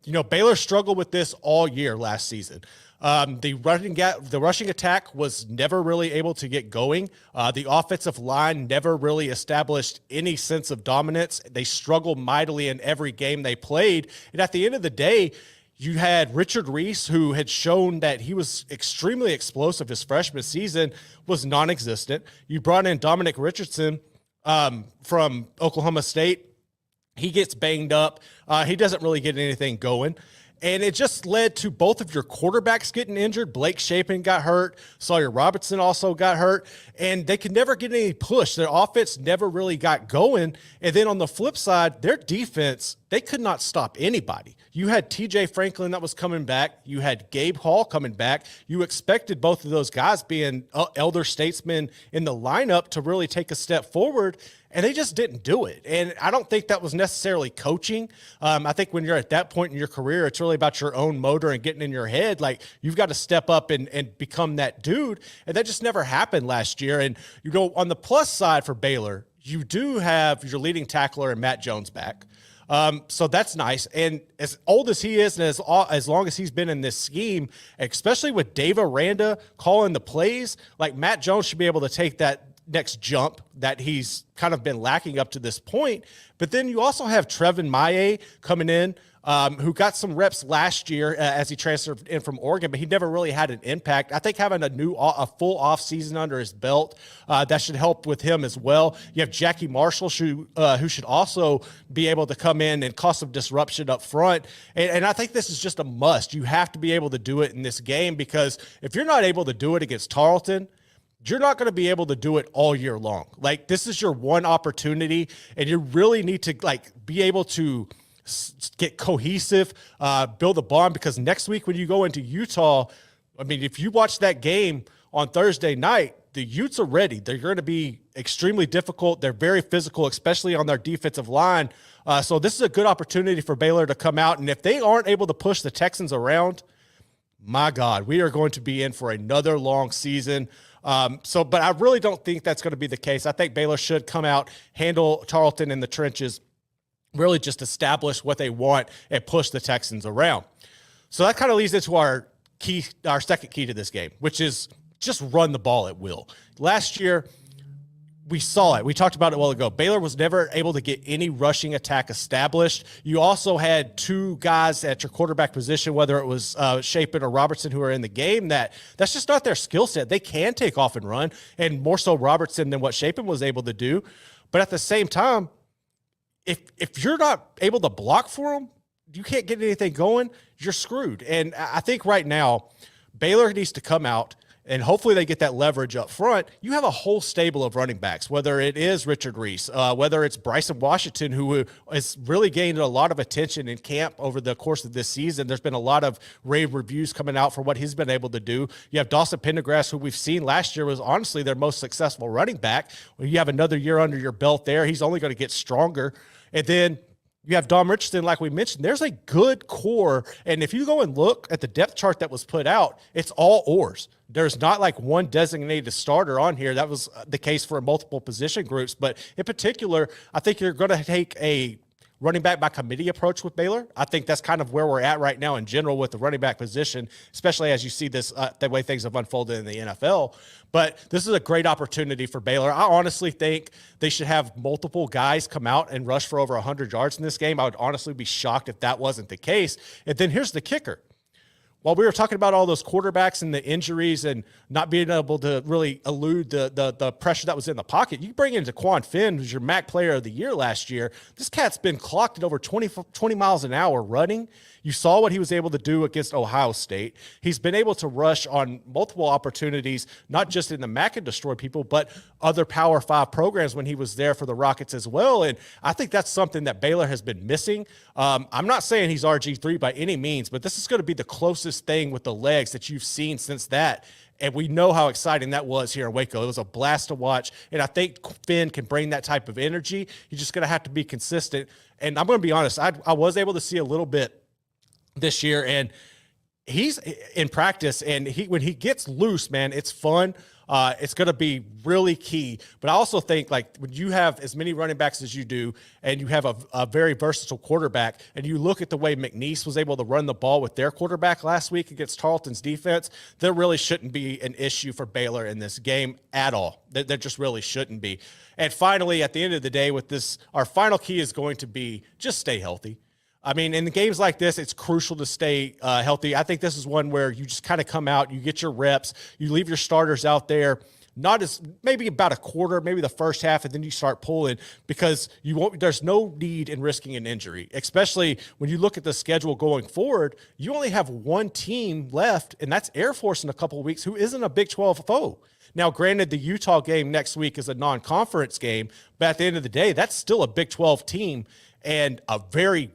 [SPEAKER 21] You know, Baylor struggled with this all year last season. The rushing attack was never really able to get going. The offensive line never really established any sense of dominance. They struggled mightily in every game they played. And at the end of the day, you had Richard Reese, who had shown that he was extremely explosive his freshman season, was non-existent. You brought in Dominic Richardson from Oklahoma State. He gets banged up. He doesn't really get anything going. And it just led to both of your quarterbacks getting injured. Blake Shapen got hurt. Sawyer Robertson also got hurt. And they could never get any push. Their offense never really got going. And then on the flip side, their defense, they could not stop anybody. You had TJ Franklin that was coming back. You had Gabe Hall coming back. You expected both of those guys being elder statesmen in the lineup to really take a step forward, and they just didn't do it. And I don't think that was necessarily coaching. I think when you're at that point in your career, it's really about your own motor and getting in your head. Like, you've got to step up and become that dude. And that just never happened last year. And, you know, on the plus side for Baylor, you do have your leading tackler and Matt Jones back. So that's nice. And as old as he is, and as long as he's been in this scheme, especially with Dave Aranda calling the plays, like, Matt Jones should be able to take that next jump that he's kind of been lacking up to this point. But then you also have Trevin Maye coming in, who got some reps last year as he transferred in from Oregon, but he never really had an impact. I think having a full off season under his belt, that should help with him as well. You have Jackie Marshall, who should also be able to come in and cause some disruption up front. And I think this is just a must. You have to be able to do it in this game, because if you're not able to do it against Tarleton, you're not going to be able to do it all year long. Like, this is your one opportunity, and you really need to be able to get cohesive, build a bond, because next week when you go into Utah, I mean, if you watch that game on Thursday night, the Utes are ready. They're going to be extremely difficult. They're very physical, especially on their defensive line. So this is a good opportunity for Baylor to come out, and if they aren't able to push the Texans around, my God, we are going to be in for another long season. But I really don't think that's going to be the case. I think Baylor should come out, handle Tarleton in the trenches, really just establish what they want and push the Texans around. So that kind of leads into our second key to this game, which is just run the ball at will. Last year, we saw it. We talked about it a while ago. Baylor was never able to get any rushing attack established. You also had two guys at your quarterback position, whether it was Chapin or Robertson, who are in the game, that's just not their skill set. They can take off and run, and more so Robertson than what Chapin was able to do. But at the same time, if you're not able to block for them, you can't get anything going, you're screwed. And I think right now, Baylor needs to come out, and hopefully they get that leverage up front. You have a whole stable of running backs, whether it is Richard Reese, whether it's Bryson Washington, who has really gained a lot of attention in camp over the course of this season. There's been a lot of rave reviews coming out for what he's been able to do. You have Dawson Pendergrass, who we've seen last year was honestly their most successful running back. When you have another year under your belt there, he's only going to get stronger. And then you have Dom Richardson, like we mentioned. There's a good core, and if you go and look at the depth chart that was put out, it's all oars. There's not like one designated starter on here. That was the case for multiple position groups, but in particular, I think you're going to take a running back by committee approach with Baylor. I think that's kind of where we're at right now in general with the running back position, especially as you see this the way things have unfolded in the NFL. But this is a great opportunity for Baylor. I honestly think they should have multiple guys come out and rush for over 100 yards in this game. I would honestly be shocked if that wasn't the case. And then here's the kicker. While we were talking about all those quarterbacks and the injuries and not being able to really elude the pressure that was in the pocket, you bring in Daquan Finn, who's your MAC player of the year last year. This cat's been clocked at over 20 miles an hour running. You saw what he was able to do against Ohio State. He's been able to rush on multiple opportunities, not just in the MAC and destroy people, but other Power 5 programs when he was there for the Rockets as well. And I think that's something that Baylor has been missing. I'm not saying he's RG3 by any means, but this is going to be the closest thing with the legs that you've seen since that. And we know how exciting that was here in Waco. It was a blast to watch. And I think Finn can bring that type of energy. He's just going to have to be consistent. And I'm going to be honest, I was able to see a little bit this year, and he's in practice, and when he gets loose, man, it's fun. It's going to be really key. But I also think, like, when you have as many running backs as you do, and you have a very versatile quarterback, and you look at the way McNeese was able to run the ball with their quarterback last week against Tarleton's defense, there really shouldn't be an issue for Baylor in this game at all. There just really shouldn't be. And finally, at the end of the day with this, our final key is going to be just stay healthy. I mean, in the games like this, it's crucial to stay healthy. I think this is one where you just kind of come out, you get your reps, you leave your starters out there, not as maybe about a quarter, maybe the first half, and then you start pulling, because there's no need in risking an injury, especially when you look at the schedule going forward. You only have one team left, and that's Air Force in a couple of weeks, who isn't a Big 12 foe. Now, granted, the Utah game next week is a non-conference game, but at the end of the day, that's still a Big 12 team, and a very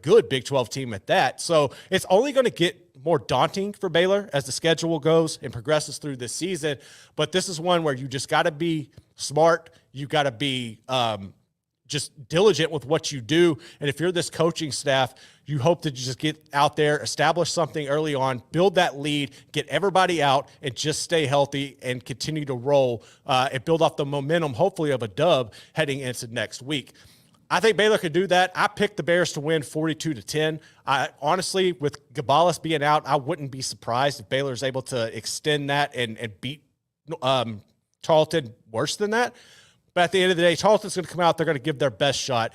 [SPEAKER 21] good Big 12 team at that. So it's only going to get more daunting for Baylor as the schedule goes and progresses through this season. But this is one where you just got to be smart. You got to be just diligent with what you do. And if you're this coaching staff, you hope to just get out there, establish something early on, build that lead, get everybody out, and just stay healthy and continue to roll and build off the momentum, hopefully, of a dub heading into next week. I think Baylor could do that. I picked the Bears to win 42-10. Honestly, with Gabalis being out, I wouldn't be surprised if Baylor is able to extend that and beat Tarleton worse than that. But at the end of the day, Tarleton's going to come out. They're going to give their best shot.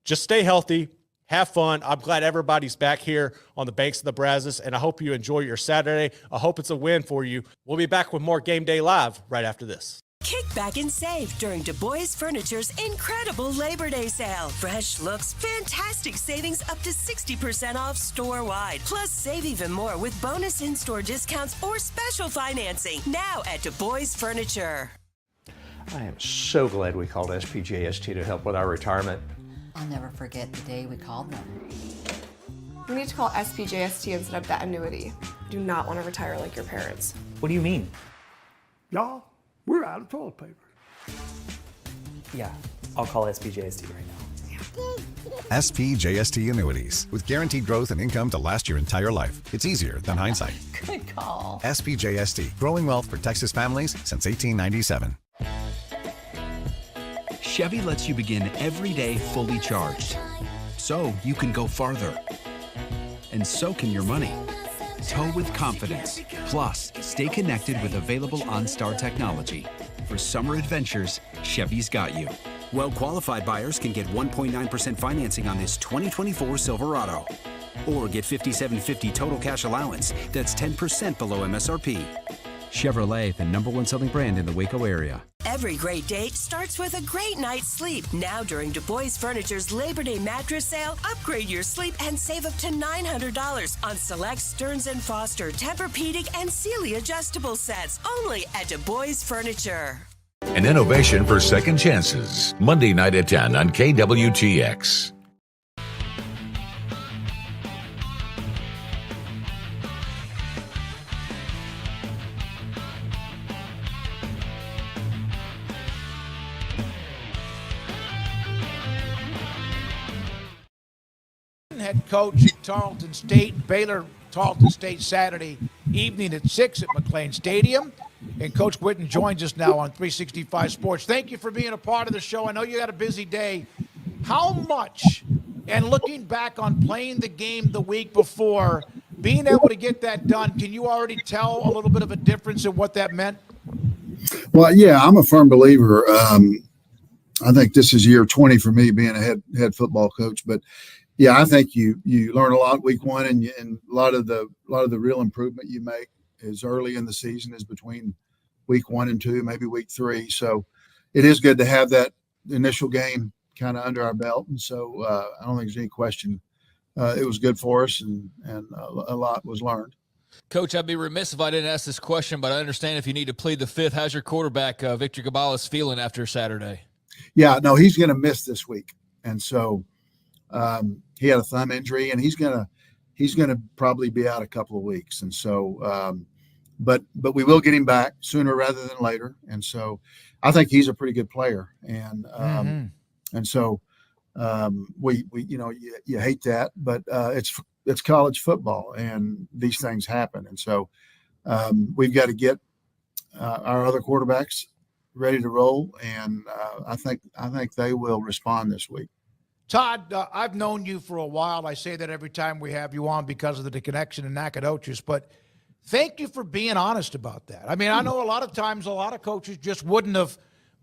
[SPEAKER 21] Just stay healthy. Have fun. I'm glad everybody's back here on the banks of the Brazos, and I hope you enjoy your Saturday. I hope it's a win for you. We'll be back with more Game Day Live right after this.
[SPEAKER 5] Kick back and save during Du Bois Furniture's incredible Labor Day sale. Fresh looks, fantastic savings up to 60% off store-wide. Plus, save even more with bonus in-store discounts or special financing. Now at Du Bois Furniture.
[SPEAKER 22] I am so glad we called SPJST to help with our retirement.
[SPEAKER 23] I'll never forget the day we called them.
[SPEAKER 24] You need to call SPJST instead of that annuity. You do not want to retire like your parents.
[SPEAKER 22] What do you mean?
[SPEAKER 25] Y'all, we're out of toilet paper.
[SPEAKER 26] Yeah, I'll call SPJST right now.
[SPEAKER 27] SPJST Annuities, with guaranteed growth and income to last your entire life. It's easier than hindsight.
[SPEAKER 23] Good call.
[SPEAKER 27] SPJST, growing wealth for Texas families since 1897.
[SPEAKER 28] Chevy lets you begin every day fully charged, so you can go farther. And so can your money. Tow with confidence. Plus, stay connected with available OnStar technology. For summer adventures, Chevy's got you.
[SPEAKER 29] Well-qualified buyers can get 1.9% financing on this 2024 Silverado. Or get $5,750 total cash allowance. That's 10% below MSRP.
[SPEAKER 28] Chevrolet, the #1 selling brand in the Waco area.
[SPEAKER 5] Every great date starts with a great night's sleep. Now during Du Bois Furniture's Labor Day mattress sale, upgrade your sleep and save up to $900 on select Stearns & Foster, Tempur-Pedic, and Sealy adjustable sets. Only at Du Bois Furniture.
[SPEAKER 30] An innovation for second chances. Monday night at 10 on KWTX.
[SPEAKER 2] Head coach at Tarleton State, Baylor, Tarleton State, Saturday evening at 6 at McLean Stadium. And Coach Whitten joins us now on 365 Sports. Thank you for being a part of the show. I know you had a busy day. How much, and looking back on playing the game the week before, being able to get that done, can you already tell a little bit of a difference in what that meant?
[SPEAKER 31] Well, yeah, I'm a firm believer. I think this is year 20 for me being a head football coach, but yeah, I think you learn a lot week one, and a lot of the real improvement you make is early in the season, is between week 1 and 2, maybe week 3. So it is good to have that initial game kind of under our belt, and so I don't think there's any question it was good for us, and a lot was learned.
[SPEAKER 3] Coach, I'd be remiss if I didn't ask this question, but I understand if you need to plead the fifth. How's your quarterback, Victor Gabalis, feeling after Saturday?
[SPEAKER 31] Yeah, no, he's going to miss this week, and so. He had a thumb injury, and he's gonna probably be out a couple of weeks. And so, but we will get him back sooner rather than later. And so, I think he's a pretty good player. And and so, we you hate that, but it's college football, and these things happen. And so, we've got to get our other quarterbacks ready to roll, and I think they will respond this week.
[SPEAKER 2] Todd, I've known you for a while. I say that every time we have you on because of the connection in Nacogdoches, but thank you for being honest about that. I mean, I know a lot of times a lot of coaches just wouldn't have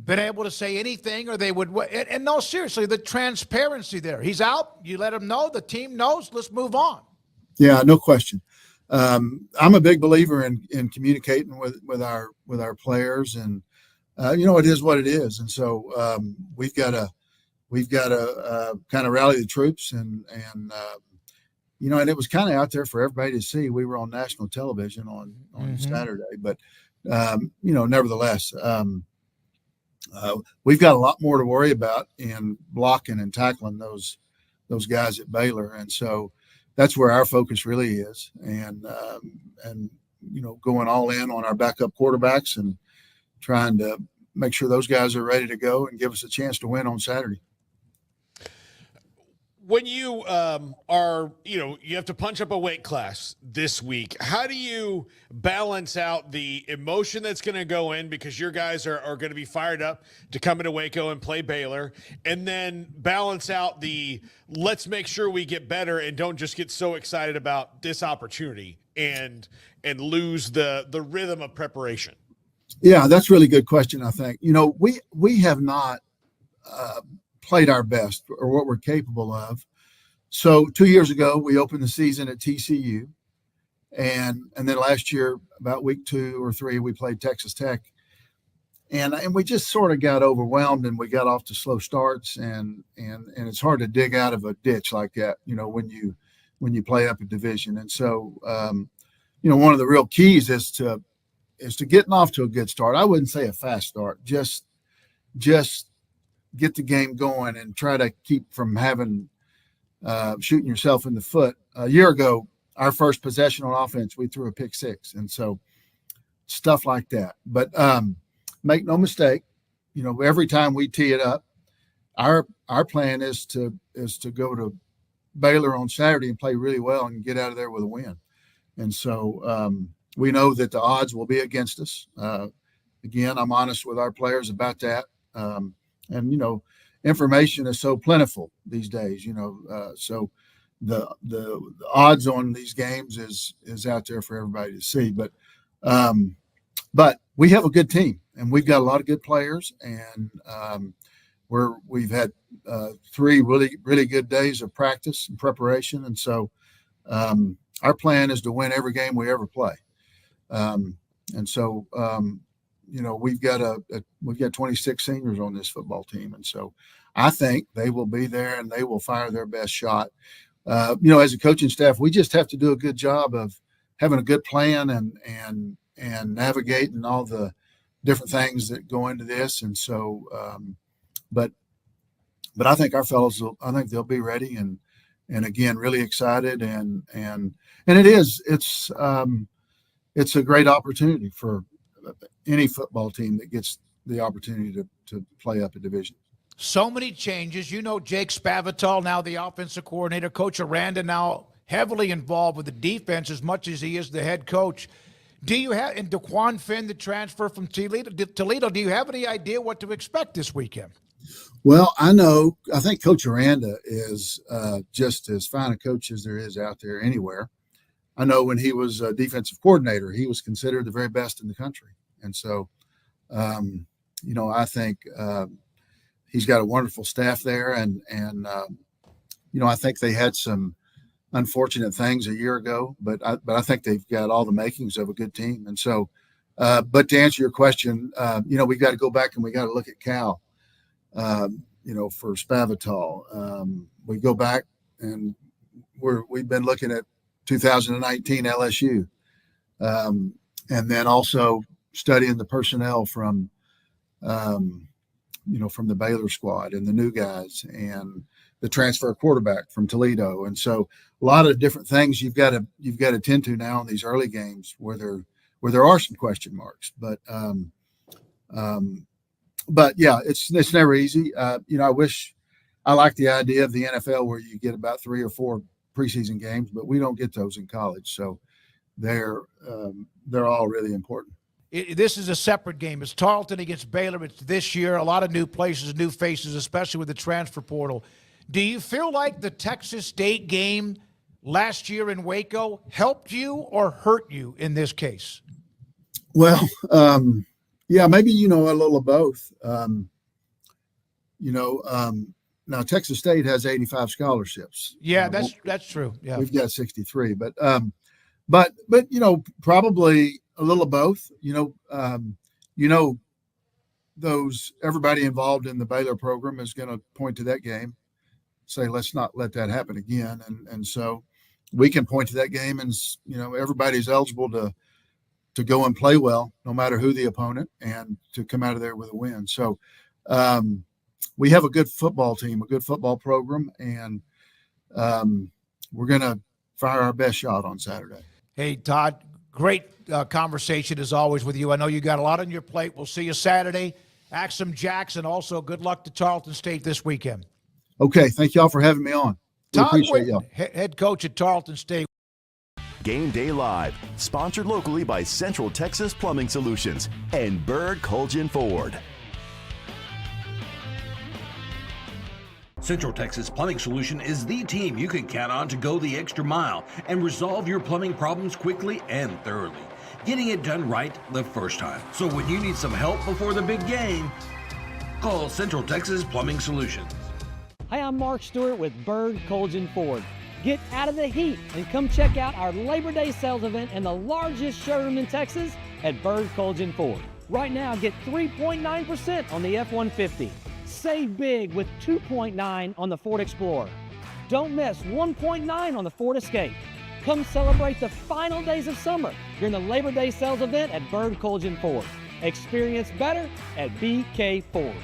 [SPEAKER 2] been able to say anything, or they would. And no, seriously, the transparency there. He's out. You let him know. The team knows. Let's move on.
[SPEAKER 31] Yeah, no question. I'm a big believer in communicating with our players, and it is what it is. And so we've got to kind of rally the troops, and and it was kind of out there for everybody to see. We were on national television on Saturday, but nevertheless, we've got a lot more to worry about in blocking and tackling those guys at Baylor, and so that's where our focus really is, and going all in on our backup quarterbacks and trying to make sure those guys are ready to go and give us a chance to win on Saturday.
[SPEAKER 4] When you you have to punch up a weight class this week, how do you balance out the emotion that's going to go in because your guys are going to be fired up to come into Waco and play Baylor, and then balance out the let's make sure we get better and don't just get so excited about this opportunity and lose the rhythm of preparation?
[SPEAKER 31] Yeah, that's a really good question, I think. We have not played our best or what we're capable of. So 2 years ago, we opened the season at TCU. And then last year, about week 2 or 3, we played Texas Tech. And we just sort of got overwhelmed, and we got off to slow starts, and it's hard to dig out of a ditch like that, when you play up a division. And so, one of the real keys is to getting off to a good start. I wouldn't say a fast start, just get the game going and try to keep from having shooting yourself in the foot. A year ago, our first possession on offense, we threw a pick 6. And so stuff like that. But make no mistake, every time we tee it up, our plan is to go to Baylor on Saturday and play really well and get out of there with a win. And so we know that the odds will be against us. Again, I'm honest with our players about that. And information is so plentiful these days, so the odds on these games is out there for everybody to see. But we have a good team, and we've got a lot of good players, and we've had 3 really, really good days of practice and preparation. And so our plan is to win every game we ever play. And so, we've got 26 seniors on this football team. And so I think they will be there and they will fire their best shot. As a coaching staff, we just have to do a good job of having a good plan and navigating all the different things that go into this. And so, but I think our fellows they'll be ready and again, really excited. And it's a great opportunity for any football team that gets the opportunity to play up a division.
[SPEAKER 2] So many changes. Jake Spavital, now the offensive coordinator. Coach Aranda now heavily involved with the defense as much as he is the head coach. Do you have, and DeQuan Finn, the transfer from Toledo, do you have any idea what to expect this weekend?
[SPEAKER 31] Well, I think Coach Aranda is just as fine a coach as there is out there anywhere. I know when he was a defensive coordinator, he was considered the very best in the country. And so, I think he's got a wonderful staff there. And I think they had some unfortunate things a year ago, but I think they've got all the makings of a good team. And so, but to answer your question, we got to go back and we got to look at Cal, for Spavital. We go back and we've been looking at 2019 LSU, and then also studying the personnel from the Baylor squad and the new guys and the transfer quarterback from Toledo. And so a lot of different things you've got to tend to now in these early games where there are some question marks, but yeah, it's never easy. I like the idea of the NFL where you get about 3 or 4 preseason games, but we don't get those in college. So they're all really important.
[SPEAKER 2] This is a separate game. It's Tarleton against Baylor. It's this year. A lot of new places, new faces, especially with the transfer portal. Do you feel like the Texas State game last year in Waco helped you or hurt you in this case?
[SPEAKER 31] Well, yeah, maybe, a little of both. Now Texas State has 85 scholarships.
[SPEAKER 2] Yeah, that's true. Yeah.
[SPEAKER 31] We've got 63, but probably a little of both. Everybody involved in the Baylor program is going to point to that game, say, let's not let that happen again. And so we can point to that game and, everybody's eligible to go and play well, no matter who the opponent, and to come out of there with a win. So we have a good football team, a good football program, and we're going to fire our best shot on Saturday.
[SPEAKER 2] Hey, Todd, great conversation as always with you. I know you got a lot on your plate. We'll see you Saturday. Axum Jackson, also good luck to Tarleton State this weekend.
[SPEAKER 31] Okay, thank y'all for having me on.
[SPEAKER 2] Todd
[SPEAKER 31] appreciate
[SPEAKER 2] Whitten,
[SPEAKER 31] y'all.
[SPEAKER 2] Head coach at Tarleton State.
[SPEAKER 1] Game Day Live, sponsored locally by Central Texas Plumbing Solutions and Bird Colgin Ford.
[SPEAKER 13] Central Texas Plumbing Solution is the team you can count on to go the extra mile and resolve your plumbing problems quickly and thoroughly. getting it done right the first time. So when you need some help before the big game, call Central Texas Plumbing Solutions.
[SPEAKER 6] Hi, I'm Mark Stewart with Bird Colgin Ford. Get out of the heat and come check out our Labor Day sales event in the largest showroom in Texas at Bird Colgin Ford. Right now, get 3.9% on the F-150. Save big with 2.9 on the Ford Explorer. Don't miss 1.9 on the Ford Escape. Come celebrate the final days of summer during the Labor Day sales event at Bird Colgin Ford. Experience better at BK Ford.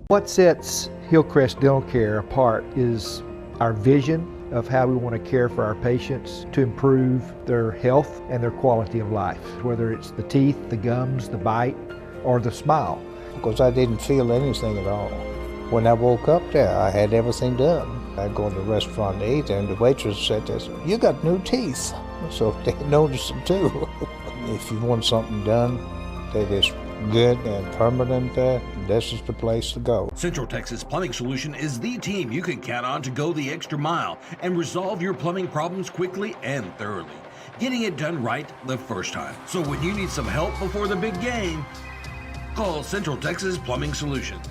[SPEAKER 22] What sets Hillcrest Dental Care apart is our vision of how we want to care for our patients to improve their health and their quality of life, whether it's the teeth, the gums, the bite, or the smile.
[SPEAKER 7] Because I didn't feel anything at all. When I woke up there, I had everything done. I go to the restaurant to eat, and the waitress said this, "You got new teeth." So they noticed it too. If you want something done that is good and permanent, this is the place to go.
[SPEAKER 13] Central Texas Plumbing Solution is the team you can count on to go the extra mile and resolve your plumbing problems quickly and thoroughly, getting it done right the first time. So when you need some help before the big game, call Central Texas Plumbing Solutions.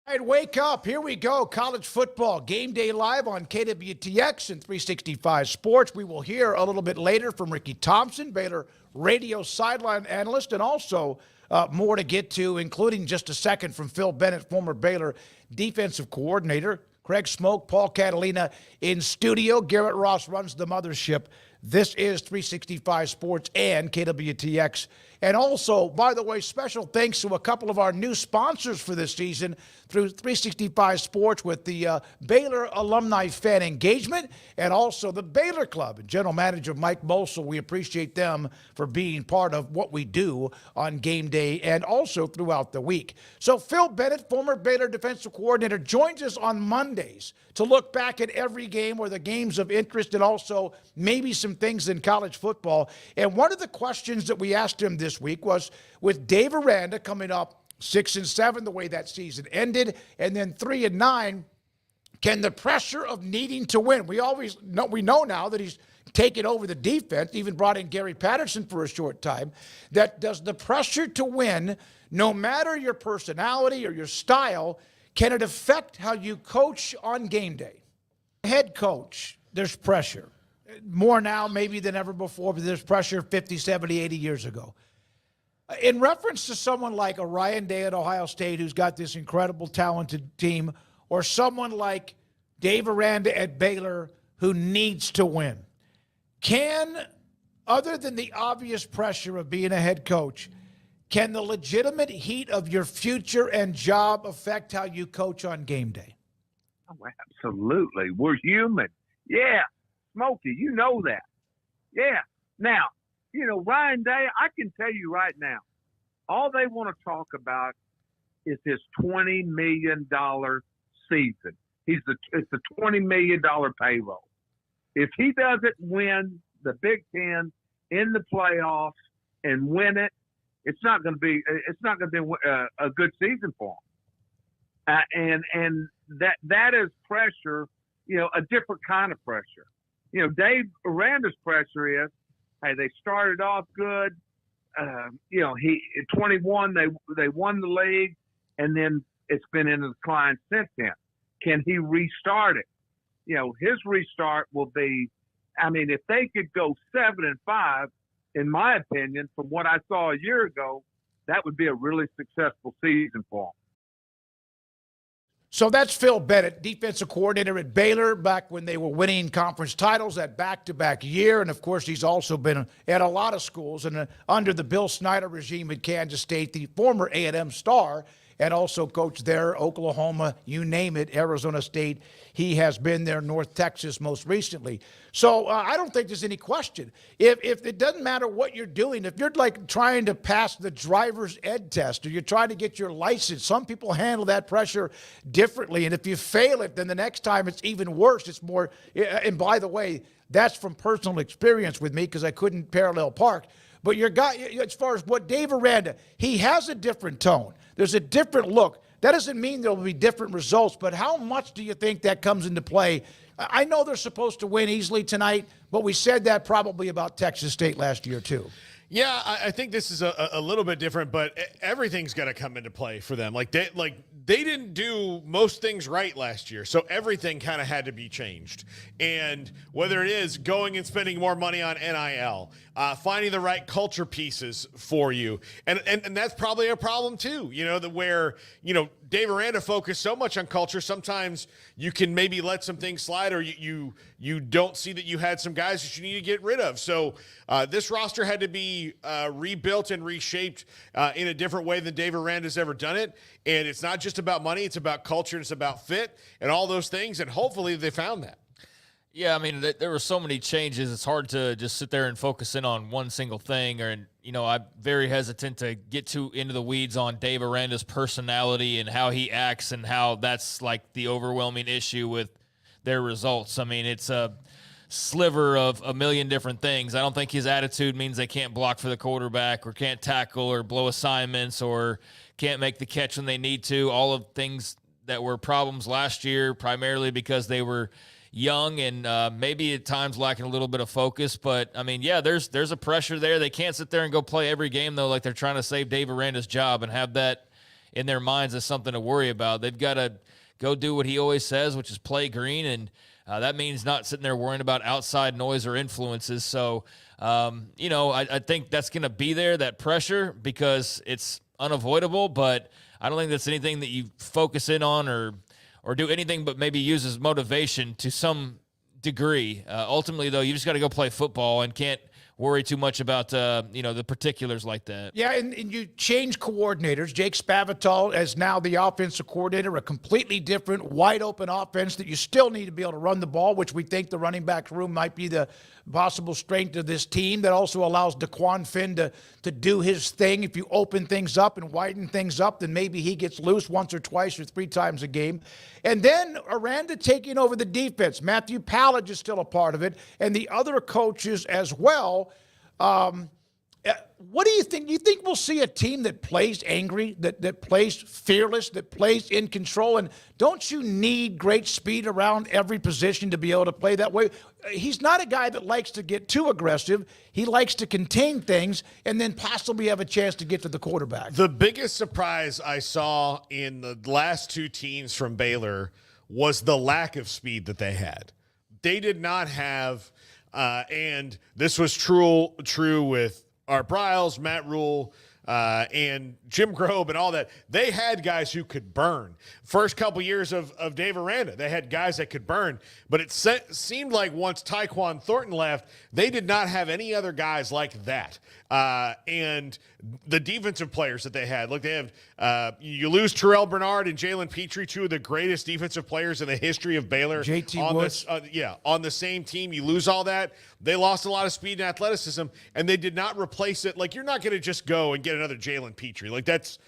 [SPEAKER 2] All right, wake up. Here we go. College football. Game Day live on KWTX and 365 Sports. We will hear a little bit later from Ricky Thompson, Baylor radio sideline analyst, and also more to get to, including just a second from Phil Bennett, former Baylor defensive coordinator. Craig Smoak, Paul Catalina in studio. Garrett Ross runs the mothership. This is 365 Sports and KWTX. And also, by the way, special thanks to a couple of our new sponsors for this season through 365 Sports with the Baylor Alumni Fan Engagement and also the Baylor Club. And General Manager Mike Mosel, we appreciate them for being part of what we do on game day and also throughout the week. So Phil Bennett, former Baylor defensive coordinator, joins us on Mondays to look back at every game or the games of interest and also maybe some things in college football. And one of the questions that we asked him this week was, with Dave Aranda coming up 6-7, the way that season ended, and then 3-9, can the pressure of needing to win, we know now that he's taken over the defense, even brought in Gary Patterson for a short time, that does the pressure to win, no matter your personality or your style, can it affect how you coach on game day? Head coach, there's pressure. More now maybe than ever before, but there's pressure 50, 70, 80 years ago. In reference to someone like a Ryan Day at Ohio State who's got this incredible talented team, or someone like Dave Aranda at Baylor who needs to win, can, other than the obvious pressure of being a head coach, can the legitimate heat of your future and job affect how you coach on game day?
[SPEAKER 8] Oh, absolutely. We're human. Yeah. Smokey, you know that. Yeah. Now, Ryan Day, I can tell you right now, all they want to talk about is his $20 million season. It's a $20 million payroll. If he doesn't win the Big Ten in the playoffs and win it, it's not going to be a good season for him. And that is pressure, a different kind of pressure. Dave Aranda's pressure is, hey, they started off good. He 21, they won the league, and then it's been in a decline since then. Can he restart it? His restart will be, if they could go 7-5, in my opinion, from what I saw a year ago, that would be a really successful season for him.
[SPEAKER 2] So that's Phil Bennett, defensive coordinator at Baylor back when they were winning conference titles that back-to-back year. And, of course, he's also been at a lot of schools and under the Bill Snyder regime at Kansas State, the former A&M star. and also coached there, Oklahoma, you name it, Arizona State. He has been there, North Texas most recently. So I don't think there's any question. If it doesn't matter what you're doing, if you're like trying to pass the driver's ed test or you're trying to get your license, some people handle that pressure differently. And if you fail it, then the next time it's even worse. It's more, and by the way, that's from personal experience with me because I couldn't parallel park. But your guy, as far as what Dave Aranda, he has a different tone. There's a different look. That doesn't mean there will be different results, but how much do you think that comes into play? I know they're supposed to win easily tonight, but we said that probably about Texas State last year too.
[SPEAKER 4] Yeah, I think this is a little bit different, but everything's got to come into play for them. They didn't do most things right last year, so everything kind of had to be changed. And whether it is going and spending more money on NIL, finding the right culture pieces for you, and that's probably a problem too. Where Dave Aranda focused so much on culture, sometimes you can maybe let some things slide, or you don't see that you had some guys that you need to get rid of. So this roster had to be rebuilt and reshaped in a different way than Dave Aranda's ever done it. And it's not just about money, it's about culture, it's about fit and all those things. And hopefully they found that.
[SPEAKER 3] Yeah, I mean, there were so many changes. It's hard to just sit there and focus in on one single thing. I'm very hesitant to get too into the weeds on Dave Aranda's personality and how he acts and how that's like the overwhelming issue with their results. I mean, it's a sliver of a million different things. I don't think his attitude means they can't block for the quarterback or can't tackle or blow assignments or can't make the catch when they need to. All of things that were problems last year, primarily because they were young and maybe at times lacking a little bit of focus. But, I mean, yeah, there's a pressure there. They can't sit there and go play every game, though, like they're trying to save Dave Aranda's job and have that in their minds as something to worry about. They've got to go do what he always says, which is play green, and that means not sitting there worrying about outside noise or influences. So, I think that's going to be there, that pressure, because it's unavoidable, but I don't think that's anything that you focus in on or do anything but maybe use as motivation to some degree. Ultimately, though, you just got to go play football and can't worry too much about, the particulars like that.
[SPEAKER 2] Yeah, and you change coordinators. Jake Spavital is now the offensive coordinator, a completely different, wide-open offense that you still need to be able to run the ball, which we think the running back room might be the possible strength of this team. That also allows DeQuan Finn to do his thing. If you open things up and widen things up, then maybe he gets loose once or twice or three times a game. And then Aranda taking over the defense. Matthew Pallage is still a part of it, and the other coaches as well. What do you think? Do you think we'll see a team that plays angry, that plays fearless, that plays in control? And don't you need great speed around every position to be able to play that way? He's not a guy that likes to get too aggressive. He likes to contain things and then possibly have a chance to get to the quarterback.
[SPEAKER 4] The biggest surprise I saw in the last two teams from Baylor was the lack of speed that they had. They did not have, and this was true with Art Briles, Matt Rule, and Jim Grobe and all that. They had guys who could burn. First couple years of Dave Aranda, they had guys that could burn. But it seemed like once Tyquan Thornton left, they did not have any other guys like that. And the defensive players that they had, look, they have you lose Terrell Bernard and Jalen Petrie, two of the greatest defensive players in the history of Baylor.
[SPEAKER 2] JT Woods.
[SPEAKER 4] On the same team. You lose all that. They lost a lot of speed and athleticism, and they did not replace it. Like, you're not going to just go and get another Jalen Petrie. Like, that's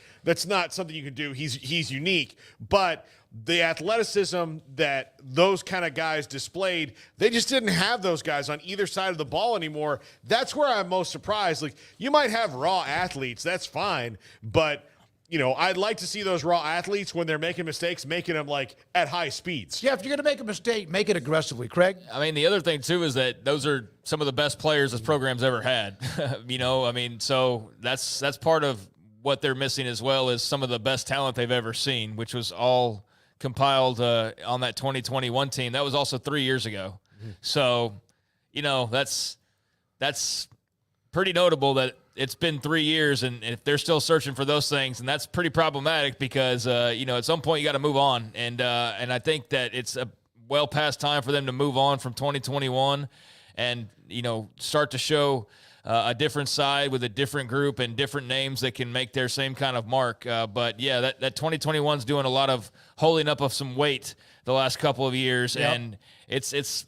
[SPEAKER 4] not something you can do. He's unique, but the athleticism that those kind of guys displayed, they just didn't have those guys on either side of the ball anymore. That's where I'm most surprised. Like, you might have raw athletes, that's fine, but I'd like to see those raw athletes when they're making mistakes, making them like at high speeds.
[SPEAKER 2] Yeah, if you're going to make a mistake, make it aggressively, Craig.
[SPEAKER 3] I mean, the other thing too is that those are some of the best players this program's ever had. So that's part of what they're missing as well, is some of the best talent they've ever seen, which was all compiled on that 2021 team. That was also 3 years ago. Mm-hmm. So, that's pretty notable that it's been 3 years, and if they're still searching for those things, and that's pretty problematic because, at some point you got to move on. And I think that it's a well past time for them to move on from 2021 and, start to show a different side with a different group and different names that can make their same kind of mark. But yeah, that 2021's doing a lot of holding up of some weight the last couple of years, and it's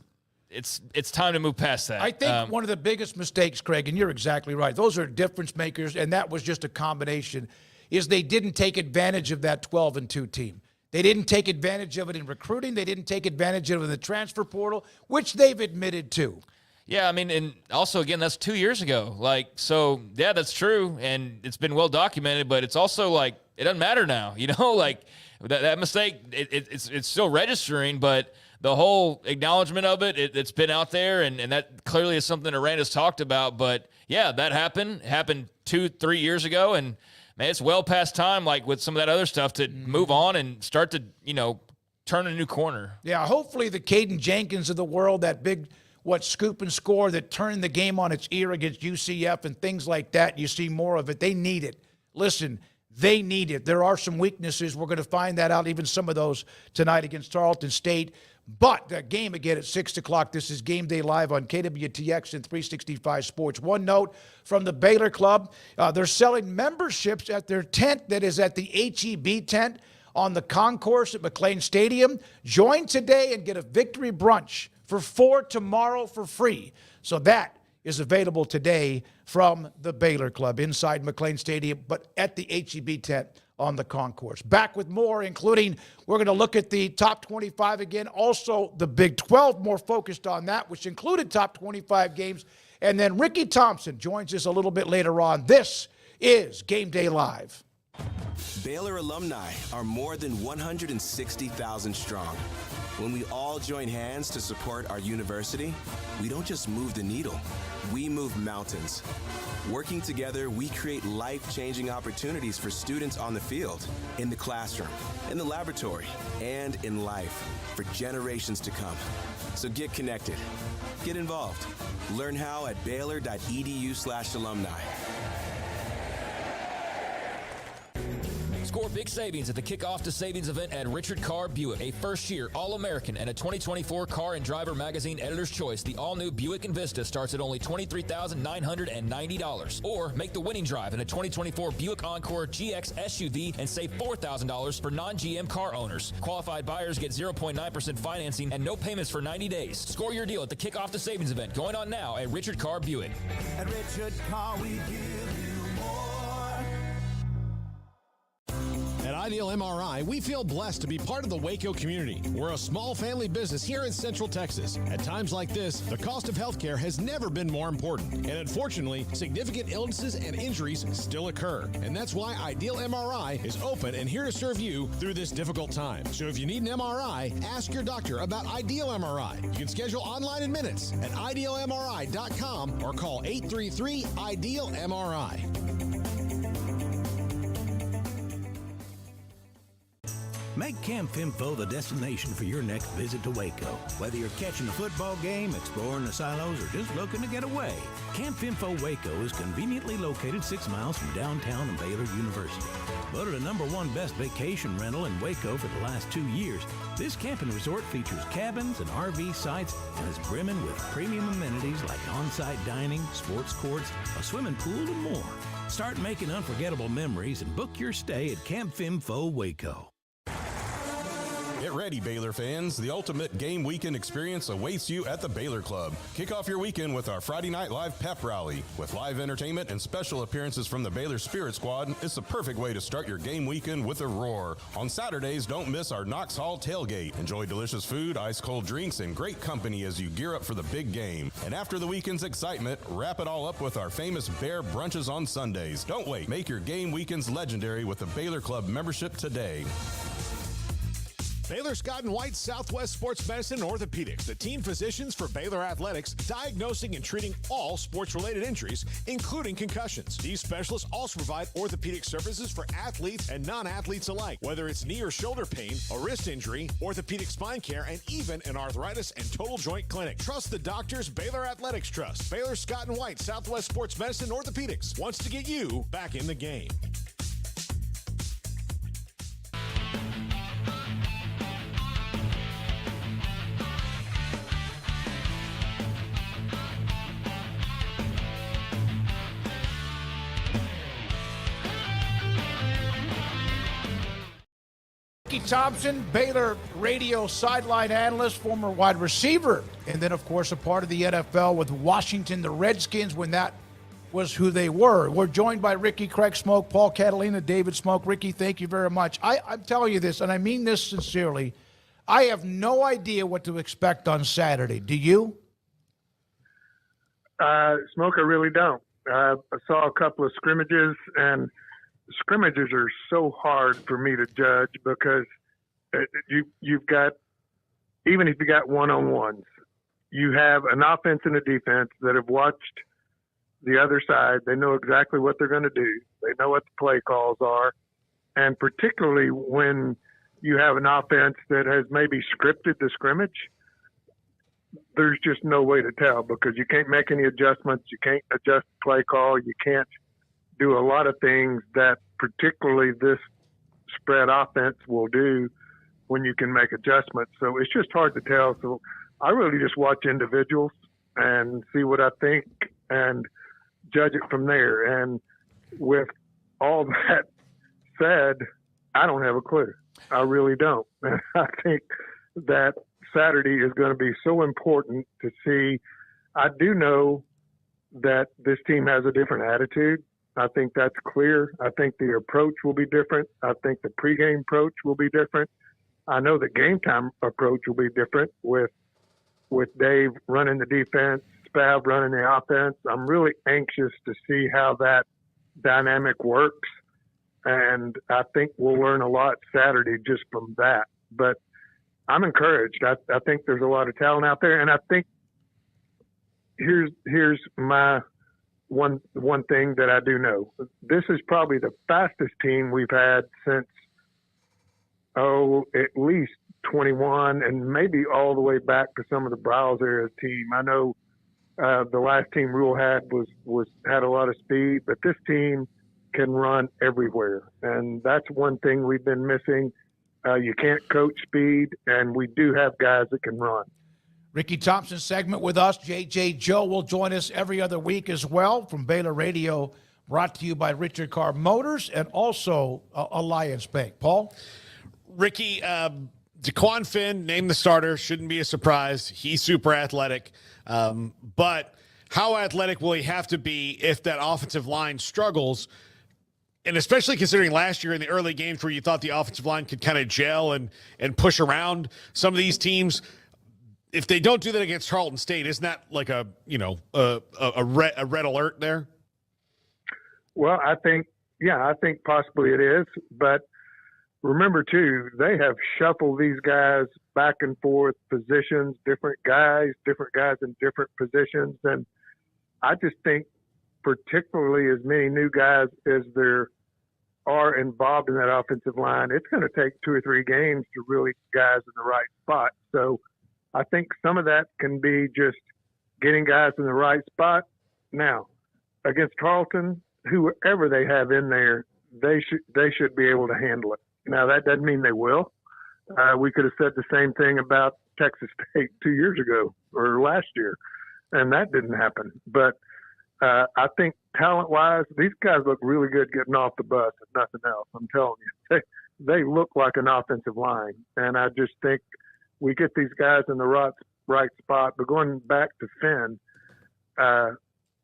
[SPEAKER 3] time to move past that.
[SPEAKER 2] I think one of the biggest mistakes, Craig, and you're exactly right, those are difference makers, and that was just a combination, is they didn't take advantage of that 12-2 team. They didn't take advantage of it in recruiting. They didn't take advantage of it in the transfer portal, which they've admitted to.
[SPEAKER 3] Yeah, I mean, and also, again, that's 2 years ago. So, yeah, that's true, and it's been well documented, but it's also, it doesn't matter now, that mistake, it's still registering, but the whole acknowledgement of it's been out there, and that clearly is something Aranda's talked about, but, yeah, that happened 2-3 years ago, and, man, it's well past time, with some of that other stuff, to move on and start to, turn a new corner.
[SPEAKER 2] Yeah, hopefully the Caden Jenkins of the world, that big scoop and score that turned the game on its ear against UCF and things like that, you see more of it. They need it. Listen, they need it. There are some weaknesses. We're going to find that out, even some of those tonight against Tarleton State. But the game again at 6 o'clock. This is Game Day Live on KWTX and 365 Sports. One note from the Baylor Club. They're selling memberships at their tent that is at the HEB tent on the concourse at McLean Stadium. Join today and get a victory brunch for 4 tomorrow for free. So that is available today from the Baylor Club inside McLean Stadium, but at the HEB tent on the concourse. Back with more, including we're going to look at the top 25 again. Also, the Big 12, more focused on that, which included top 25 games. And then Ricky Thompson joins us a little bit later on. This is Game Day Live.
[SPEAKER 9] Baylor alumni are more than 160,000 strong. When we all join hands to support our university, we don't just move the needle, we move mountains. Working together, we create life-changing opportunities for students on the field, in the classroom, in the laboratory, and in life for generations to come. So get connected, get involved. Learn how at baylor.edu/alumni.
[SPEAKER 10] Score big savings at the Kickoff to Savings event at Richard Carr Buick. A first-year All-American and a 2024 Car and Driver Magazine Editor's Choice, the all-new Buick Envista starts at only $23,990. Or make the winning drive in a 2024 Buick Encore GX SUV and save $4,000 for non-GM car owners. Qualified buyers get 0.9% financing and no payments for 90 days. Score your deal at the Kickoff to Savings event going on now at Richard Carr Buick.
[SPEAKER 11] At Richard Carr, we give you more.
[SPEAKER 12] At Ideal MRI, we feel blessed to be part of the Waco community. We're a small family business here in Central Texas. At times like this, the cost of healthcare has never been more important. And unfortunately, significant illnesses and injuries still occur. And that's why Ideal MRI is open and here to serve you through this difficult time. So if you need an MRI, ask your doctor about Ideal MRI. You can schedule online in minutes at idealmri.com or call 833-IDEAL-MRI.
[SPEAKER 14] Make Camp Fimfo the destination for your next visit to Waco. Whether you're catching a football game, exploring the silos, or just looking to get away, Camp Fimfo Waco is conveniently located 6 miles from downtown and Baylor University. Voted a #1 best vacation rental in Waco for the last 2 years, this camping resort features cabins and RV sites and is brimming with premium amenities like on-site dining, sports courts, a swimming pool, and more. Start making unforgettable memories and book your stay at Camp Fimfo Waco.
[SPEAKER 15] Get ready, Baylor fans. The ultimate game weekend experience awaits you at the Baylor Club. Kick off your weekend with our Friday Night Live pep rally. With live entertainment and special appearances from the Baylor Spirit Squad, it's the perfect way to start your game weekend with a roar. On Saturdays, don't miss our Knox Hall tailgate. Enjoy delicious food, ice-cold drinks, and great company as you gear up for the big game. And after the weekend's excitement, wrap it all up with our famous Bear brunches on Sundays. Don't wait. Make your game weekends legendary with the Baylor Club membership today.
[SPEAKER 12] Baylor Scott & White Southwest Sports Medicine and Orthopedics, the team physicians for Baylor Athletics, diagnosing and treating all sports-related injuries, including concussions. These specialists also provide orthopedic services for athletes and non-athletes alike, whether it's knee or shoulder pain, a wrist injury, orthopedic spine care, and even an arthritis and total joint clinic. Trust the doctors Baylor Athletics trust. Baylor Scott & White Southwest Sports Medicine and Orthopedics wants to get you back in the game.
[SPEAKER 2] Thompson, Baylor radio sideline analyst, former wide receiver, and then, of course, a part of the NFL with Washington, the Redskins, when that was who they were. We're joined by Ricky, Craig Smoak, Paul Catalina, David Smoak. Ricky, thank you very much. I'm telling you this, and I mean this sincerely. I have no idea what to expect on Saturday. Do you?
[SPEAKER 16] Smoak, I really don't. I saw a couple of scrimmages, and scrimmages are so hard for me to judge because you've got, even if you got one-on-ones, you have an offense and a defense that have watched the other side. They know exactly what they're going to do. They know what the play calls are. And particularly when you have an offense that has maybe scripted the scrimmage, there's just no way to tell because you can't make any adjustments. You can't adjust the play call. You can't do a lot of things that particularly this spread offense will do when you can make adjustments. So it's just hard to tell. So I really just watch individuals and see what I think and judge it from there. And with all that said, I don't have a clue. I really don't. I think that Saturday is going to be so important to see. I do know that this team has a different attitude. I think that's clear. I think the approach will be different. I think the pregame approach will be different. I know the game time approach will be different with Dave running the defense, Spav running the offense. I'm really anxious to see how that dynamic works. And I think we'll learn a lot Saturday just from that. But I'm encouraged. I think there's a lot of talent out there. And I think here's my one thing that I do know. This is probably the fastest team we've had since, at least 21 and maybe all the way back to some of the Browse era team. I know the last team Rule had had a lot of speed, but this team can run everywhere. And that's one thing we've been missing. You can't coach speed, and we do have guys that can run.
[SPEAKER 2] Ricky Thompson segment with us. JJ Joe will join us every other week as well from Baylor Radio, brought to you by Richard Carr Motors and also Alliance Bank. Paul?
[SPEAKER 4] Ricky, DeQuan Finn, named the starter, shouldn't be a surprise. He's super athletic. But how athletic will he have to be if that offensive line struggles? And especially considering last year in the early games where you thought the offensive line could kind of gel and push around some of these teams. If they don't do that against Tarleton State, isn't that like a red alert there?
[SPEAKER 16] Well, I think possibly it is. But remember, too, they have shuffled these guys back and forth positions, different guys in different positions. And I just think particularly as many new guys as there are involved in that offensive line, it's going to take 2 or 3 games to really get guys in the right spot. So I think some of that can be just getting guys in the right spot. Now, against Tarleton, whoever they have in there, they should be able to handle it. Now, that doesn't mean they will. We could have said the same thing about Texas State 2 years ago or last year, and that didn't happen. But I think talent-wise, these guys look really good getting off the bus, if nothing else. I'm telling you. They look like an offensive line, and I just think we get these guys in the right spot. But going back to Finn,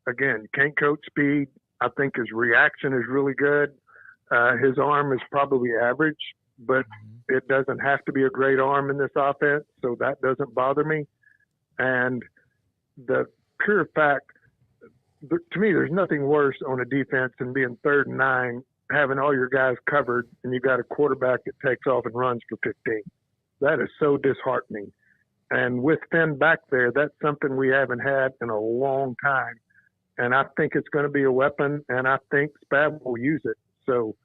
[SPEAKER 16] again, can't coach speed. I think his reaction is really good. His arm is probably average, but it doesn't have to be a great arm in this offense, so that doesn't bother me. And the pure fact, to me, there's nothing worse on a defense than being 3rd and 9, having all your guys covered, and you got a quarterback that takes off and runs for 15. That is so disheartening. And with Finn back there, that's something we haven't had in a long time. And I think it's going to be a weapon, and I think Spav will use it. So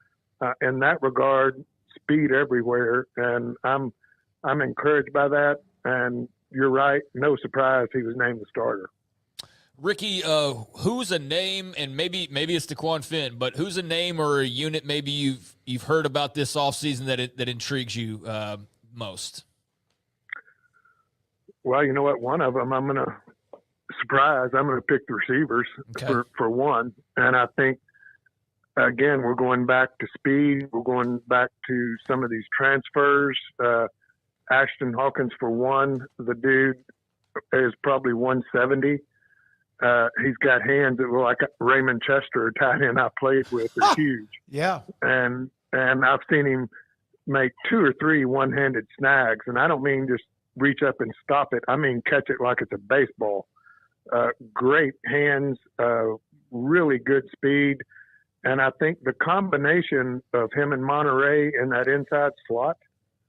[SPEAKER 16] in that regard, speed everywhere, and I'm encouraged by that. And you're right, no surprise he was named the starter.
[SPEAKER 3] Ricky, who's a name, and maybe it's DeQuan Finn, but who's a name or a unit maybe you've heard about this offseason that intrigues you most?
[SPEAKER 16] Well, you know what? One of them, I'm going to surprise. I'm going to pick the receivers for one, and I think again, we're going back to speed. We're going back to some of these transfers. Ashton Hawkins, for one, the dude is probably 170. He's got hands that were like Raymond Chester, a tight end I played with. They're huge.
[SPEAKER 2] Yeah.
[SPEAKER 16] And I've seen him make 2 or 3 one-handed snags. And I don't mean just reach up and stop it. I mean catch it like it's a baseball. Great hands, really good speed. And I think the combination of him and Monterey in that inside slot,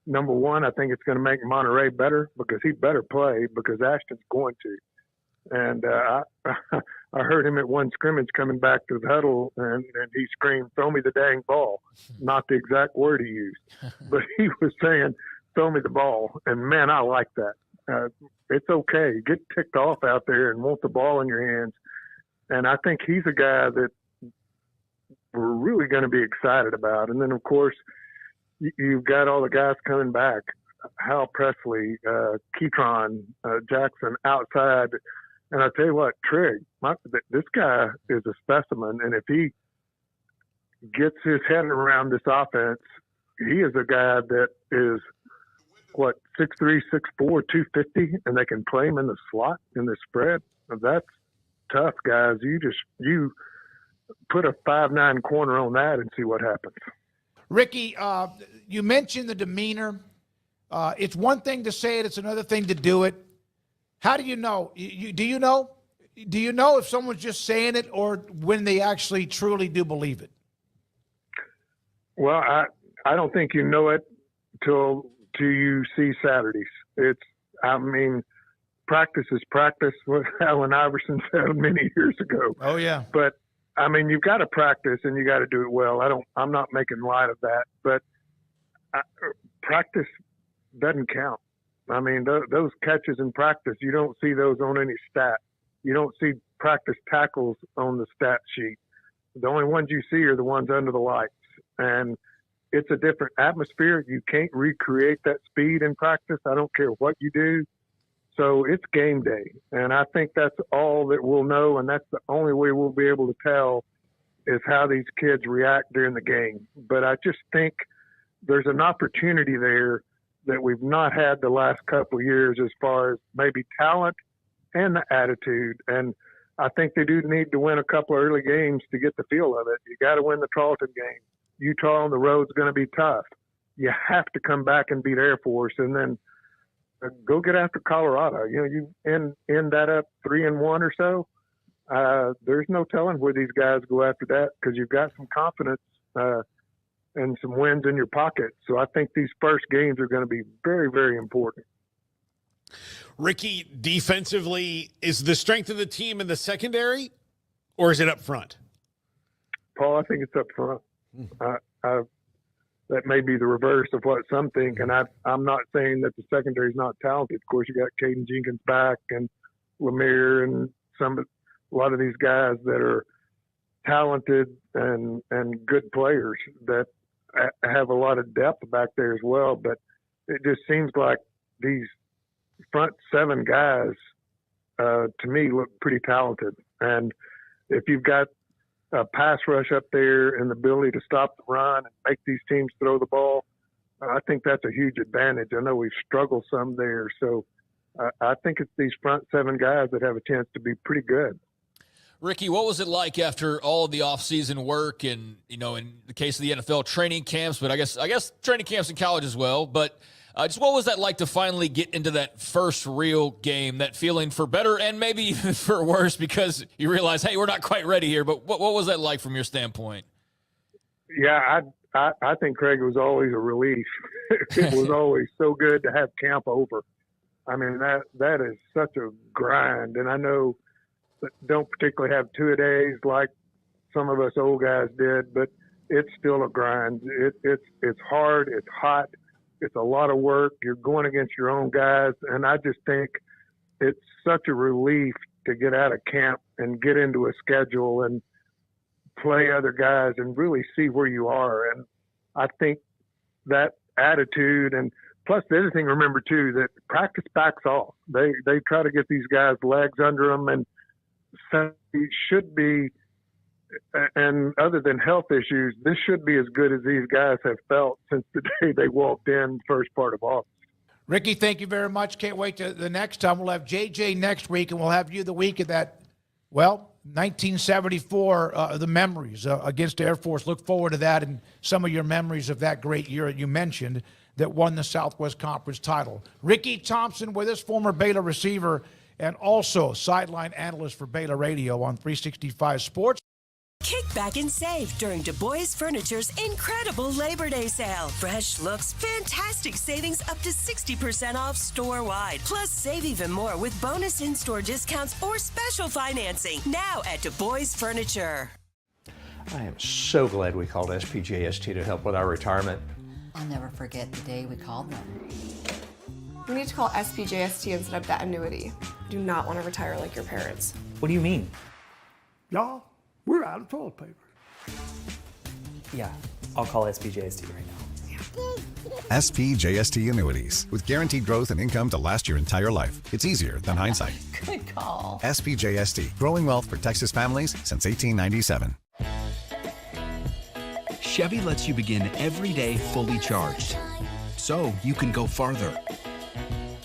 [SPEAKER 16] number one, I think it's going to make Monterey better because he better play because Ashton's going to. And I heard him at one scrimmage coming back to the huddle, and he screamed, "Throw me the dang ball." Not the exact word he used, but he was saying, "Throw me the ball." And, man, I like that. It's okay. Get ticked off out there and want the ball in your hands. And I think he's a guy that we're really going to be excited about. And then, of course, you've got all the guys coming back. Hal Presley, Keytron, Jackson outside. And I tell you what, Trigg, this guy is a specimen. And if he gets his head around this offense, he is a guy that is, 6'3", 6'4", 250, and they can play him in the slot, in the spread. That's tough, guys. You put a 5'9" corner on that and see what happens.
[SPEAKER 2] Ricky, you mentioned the demeanor. It's one thing to say it. It's another thing to do it. How do you know? Do you know? Do you know if someone's just saying it or when they actually truly do believe it?
[SPEAKER 16] Well, I don't think you know it till you see Saturdays. Practice is practice, what Allen Iverson said many years ago.
[SPEAKER 2] Oh, yeah.
[SPEAKER 16] But, you've got to practice and you got to do it well. I'm not making light of that, but practice doesn't count. Those catches in practice, you don't see those on any stat. You don't see practice tackles on the stat sheet. The only ones you see are the ones under the lights. And it's a different atmosphere. You can't recreate that speed in practice. I don't care what you do. So it's game day. And I think that's all that we'll know. And that's the only way we'll be able to tell is how these kids react during the game. But I just think there's an opportunity there that we've not had the last couple of years as far as maybe talent and the attitude. And I think they do need to win a couple of early games to get the feel of it. You got to win the Tarleton game. Utah on the road is going to be tough. You have to come back and beat Air Force and then go get after Colorado. You end that up 3-1 or so. There's no telling where these guys go after that because you've got some confidence and some wins in your pocket. So I think these first games are going to be very, very important.
[SPEAKER 4] Ricky, defensively, is the strength of the team in the secondary or is it up front?
[SPEAKER 16] Paul, I think it's up front. That may be the reverse of what some think, and I'm not saying that the secondary is not talented. Of course, you got Caden Jenkins back and Lemire and a lot of these guys that are talented and good players that have a lot of depth back there as well. But it just seems like these front 7 guys, to me, look pretty talented. And if you've got a pass rush up there and the ability to stop the run and make these teams throw the ball, I think that's a huge advantage. I know we've struggled some there. So I think it's these front 7 guys that have a chance to be pretty good.
[SPEAKER 3] Ricky, what was it like after all of the off-season work and, in the case of the NFL, training camps, but I guess training camps in college as well, but just what was that like to finally get into that first real game, that feeling for better and maybe even for worse because you realize, hey, we're not quite ready here, but what was that like from your standpoint?
[SPEAKER 16] Yeah, I think, Craig, it was always a relief. It was always so good to have camp over. That is such a grind, and I know that don't particularly have 2-a-days like some of us old guys did, but it's still a grind. It's hard, it's hot. It's a lot of work. You're going against your own guys. And I just think it's such a relief to get out of camp and get into a schedule and play other guys and really see where you are. And I think that attitude and plus the other thing, remember too, that practice backs off. They try to get these guys legs under them and should be And other than health issues, this should be as good as these guys have felt since the day they walked in first part of August.
[SPEAKER 2] Ricky, thank you very much. Can't wait to the next time. We'll have JJ next week, and we'll have you the week of that, 1974, the memories against Air Force. Look forward to that and some of your memories of that great year that you mentioned that won the Southwest Conference title. Ricky Thompson with us, former Baylor receiver and also sideline analyst for Baylor Radio on 365 Sports.
[SPEAKER 5] Kick back and save during Du Bois Furniture's incredible Labor Day sale. Fresh looks, fantastic savings up to 60% off store-wide. Plus, save even more with bonus in-store discounts or special financing. Now at Du Bois Furniture.
[SPEAKER 17] I am so glad we called SPJST to help with our retirement.
[SPEAKER 18] I'll never forget the day we called them.
[SPEAKER 19] You need to call SPJST and set up that annuity. I do not want to retire like your parents.
[SPEAKER 17] What do you mean?
[SPEAKER 20] Y'all, we're out of toilet paper.
[SPEAKER 21] Yeah, I'll call SPJST right now.
[SPEAKER 23] SPJST Annuities. With guaranteed growth and income to last your entire life. It's easier than hindsight.
[SPEAKER 18] Good call.
[SPEAKER 23] SPJST. Growing wealth for Texas families since 1897.
[SPEAKER 28] Chevy lets you begin every day fully charged, so you can go farther.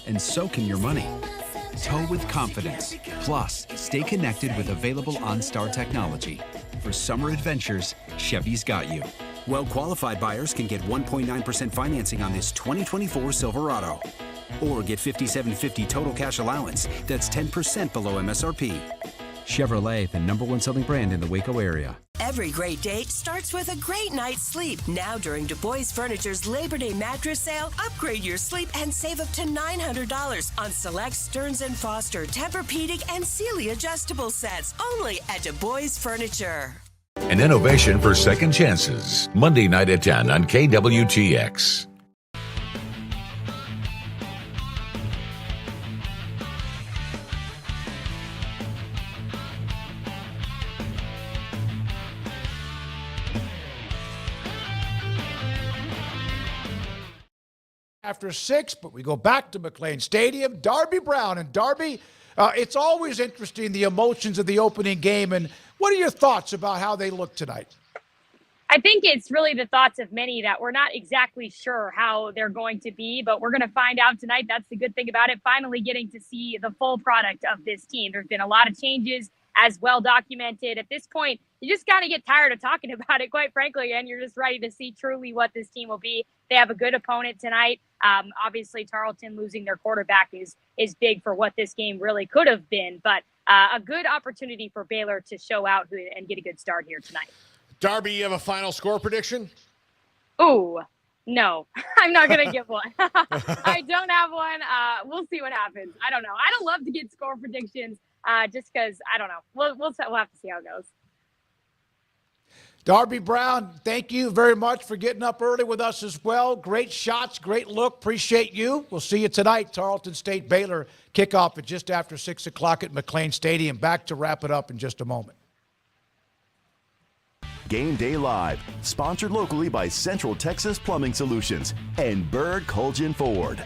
[SPEAKER 28] And so can your money. Tow with confidence. Plus, stay connected with available OnStar technology. For summer adventures, Chevy's got you.
[SPEAKER 24] Well-qualified buyers can get 1.9% financing on this 2024 Silverado. Or get $5,750 total cash allowance. That's 10% below MSRP.
[SPEAKER 28] Chevrolet, the #1 selling brand in the Waco area.
[SPEAKER 5] Every great date starts with a great night's sleep. Now during Du Bois Furniture's Labor Day mattress sale, upgrade your sleep and save up to $900 on select Stearns & Foster, Tempur-Pedic, and Sealy adjustable sets. Only at Du Bois Furniture.
[SPEAKER 30] An innovation for second chances. Monday night at 10 on KWTX.
[SPEAKER 2] After 6, but we go back to McLean Stadium. Darby Brown. And Darby, it's always interesting, the emotions of the opening game. And what are your thoughts about how they look tonight?
[SPEAKER 25] I think it's really the thoughts of many that we're not exactly sure how they're going to be, but we're going to find out tonight. That's the good thing about it, finally getting to see the full product of this team. There's been a lot of changes, as well documented. At this point, you just got to get tired of talking about it, quite frankly, and you're just ready to see truly what this team will be. They have a good opponent tonight. Obviously, Tarleton losing their quarterback is big for what this game really could have been, but a good opportunity for Baylor to show out and get a good start here tonight.
[SPEAKER 4] Darby, you have a final score prediction?
[SPEAKER 25] Ooh, no, I'm not going to give one. I don't have one. We'll see what happens. I don't know. I don't love to get score predictions just because, I don't know. We'll have to see how it goes.
[SPEAKER 2] Darby Brown, thank you very much for getting up early with us as well. Great shots, great look. Appreciate you. We'll see you tonight. Tarleton State Baylor kickoff at just after 6 o'clock at McLean Stadium. Back to wrap it up in just a moment.
[SPEAKER 1] Game Day Live, sponsored locally by Central Texas Plumbing Solutions and Bird Colgin Ford.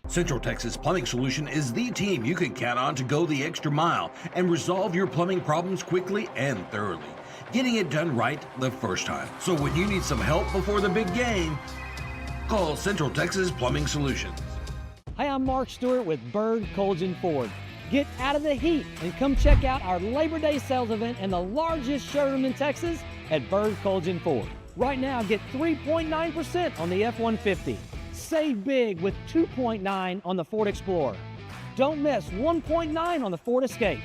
[SPEAKER 13] Central Texas Plumbing Solution is the team you can count on to go the extra mile and resolve your plumbing problems quickly and thoroughly, getting it done right the first time. So when you need some help before the big game, call Central Texas Plumbing Solutions.
[SPEAKER 6] Hi, I'm Mark Stewart with Bird Colgin Ford. Get out of the heat and come check out our Labor Day sales event in the largest showroom in Texas at Bird Colgin Ford. Right now, get 3.9% on the F-150. Save big with 2.9 on the Ford Explorer. Don't miss 1.9 on the Ford Escape.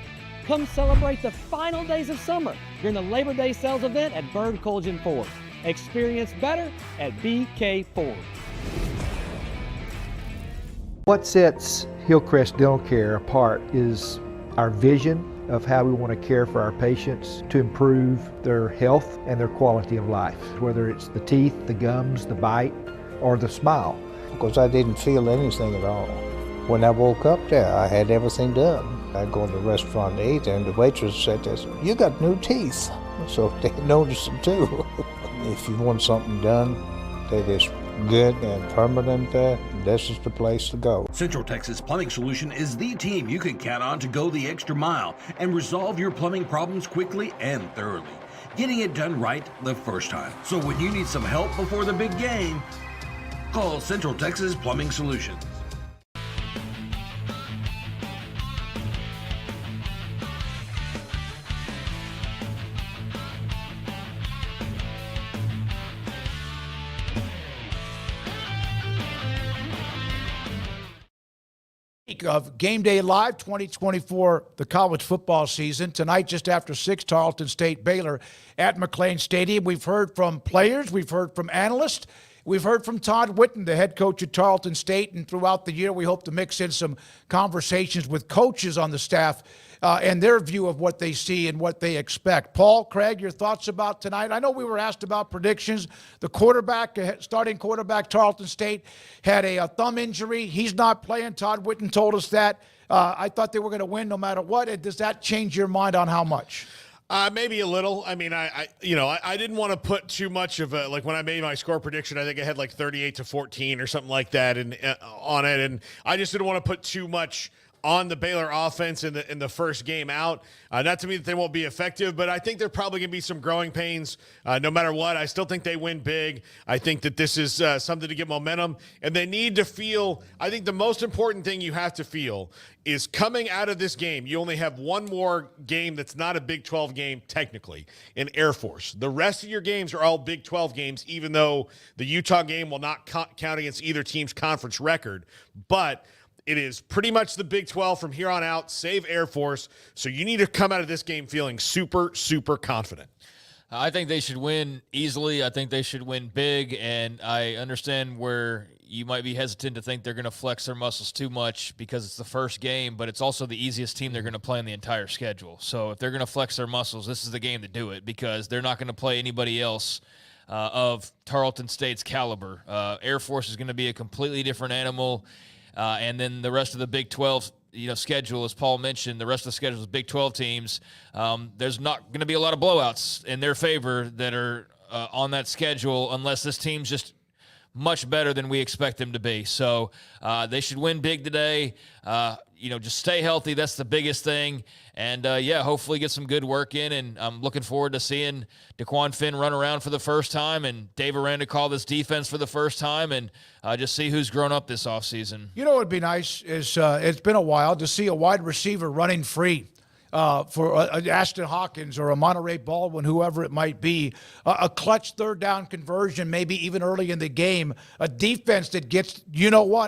[SPEAKER 6] Come celebrate the final days of summer during the Labor Day sales event at Bird Colgin Ford. Experience better at BK Ford.
[SPEAKER 22] What sets Hillcrest Dental Care apart is our vision of how we want to care for our patients to improve their health and their quality of life, whether it's the teeth, the gums, the bite, or the smile.
[SPEAKER 7] Because I didn't feel anything at all. When I woke up there, I had everything done. I go to the restaurant to eat, and the waitress said this, "You got new teeth." So they noticed them too. If you want something done that is good and permanent, this is the place to go.
[SPEAKER 13] Central Texas Plumbing Solution is the team you can count on to go the extra mile and resolve your plumbing problems quickly and thoroughly, getting it done right the first time. So when you need some help before the big game, call Central Texas Plumbing Solutions.
[SPEAKER 2] Of Game Day Live 2024, the college football season. Tonight, just after 6, Tarleton State, Baylor at McLean Stadium. We've heard from players. We've heard from analysts. We've heard from Todd Whitten, the head coach at Tarleton State. And throughout the year, we hope to mix in some conversations with coaches on the staff and their view of what they see and what they expect. Paul, Craig, your thoughts about tonight? I know we were asked about predictions. The quarterback, starting quarterback, Tarleton State, had a thumb injury. He's not playing. Todd Whitten told us that. I thought they were going to win no matter what. Does that change your mind on how much?
[SPEAKER 4] Maybe a little. I mean, I didn't want to put too much of like when I made my score prediction, I think I had like 38-14 or something like that on it. And I just didn't want to put too much on the Baylor offense in the first game out. Not to mean that they won't be effective, but I think there probably going to be some growing pains no matter what. I still think they win big. I think that this is something to get momentum, and they need to feel – I think the most important thing you have to feel is coming out of this game, you only have one more game that's not a Big 12 game technically in Air Force. The rest of your games are all Big 12 games, even though the Utah game will not count against either team's conference record. But – it is pretty much the Big 12 from here on out, save Air Force. So you need to come out of this game feeling super, super confident.
[SPEAKER 3] I think they should win easily. I think they should win big, and I understand where you might be hesitant to think they're going to flex their muscles too much because it's the first game, but it's also the easiest team they're going to play in the entire schedule. So if they're going to flex their muscles, this is the game to do it because they're not going to play anybody else of Tarleton State's caliber. Air Force is going to be a completely different animal. And then the rest of the Big 12, schedule, as Paul mentioned, the rest of the schedule is Big 12 teams. There's not going to be a lot of blowouts in their favor that are on that schedule unless this team's just much better than we expect them to be. So they should win big today. Just stay healthy. That's the biggest thing. And, hopefully get some good work in. And I'm looking forward to seeing DeQuan Finn run around for the first time and Dave Aranda call this defense for the first time and just see who's grown up this offseason. You know what would be nice is it's been a while to see a wide receiver running free for Ashton Hawkins or a Monterey Baldwin, whoever it might be, a clutch third down conversion, maybe even early in the game, a defense that gets,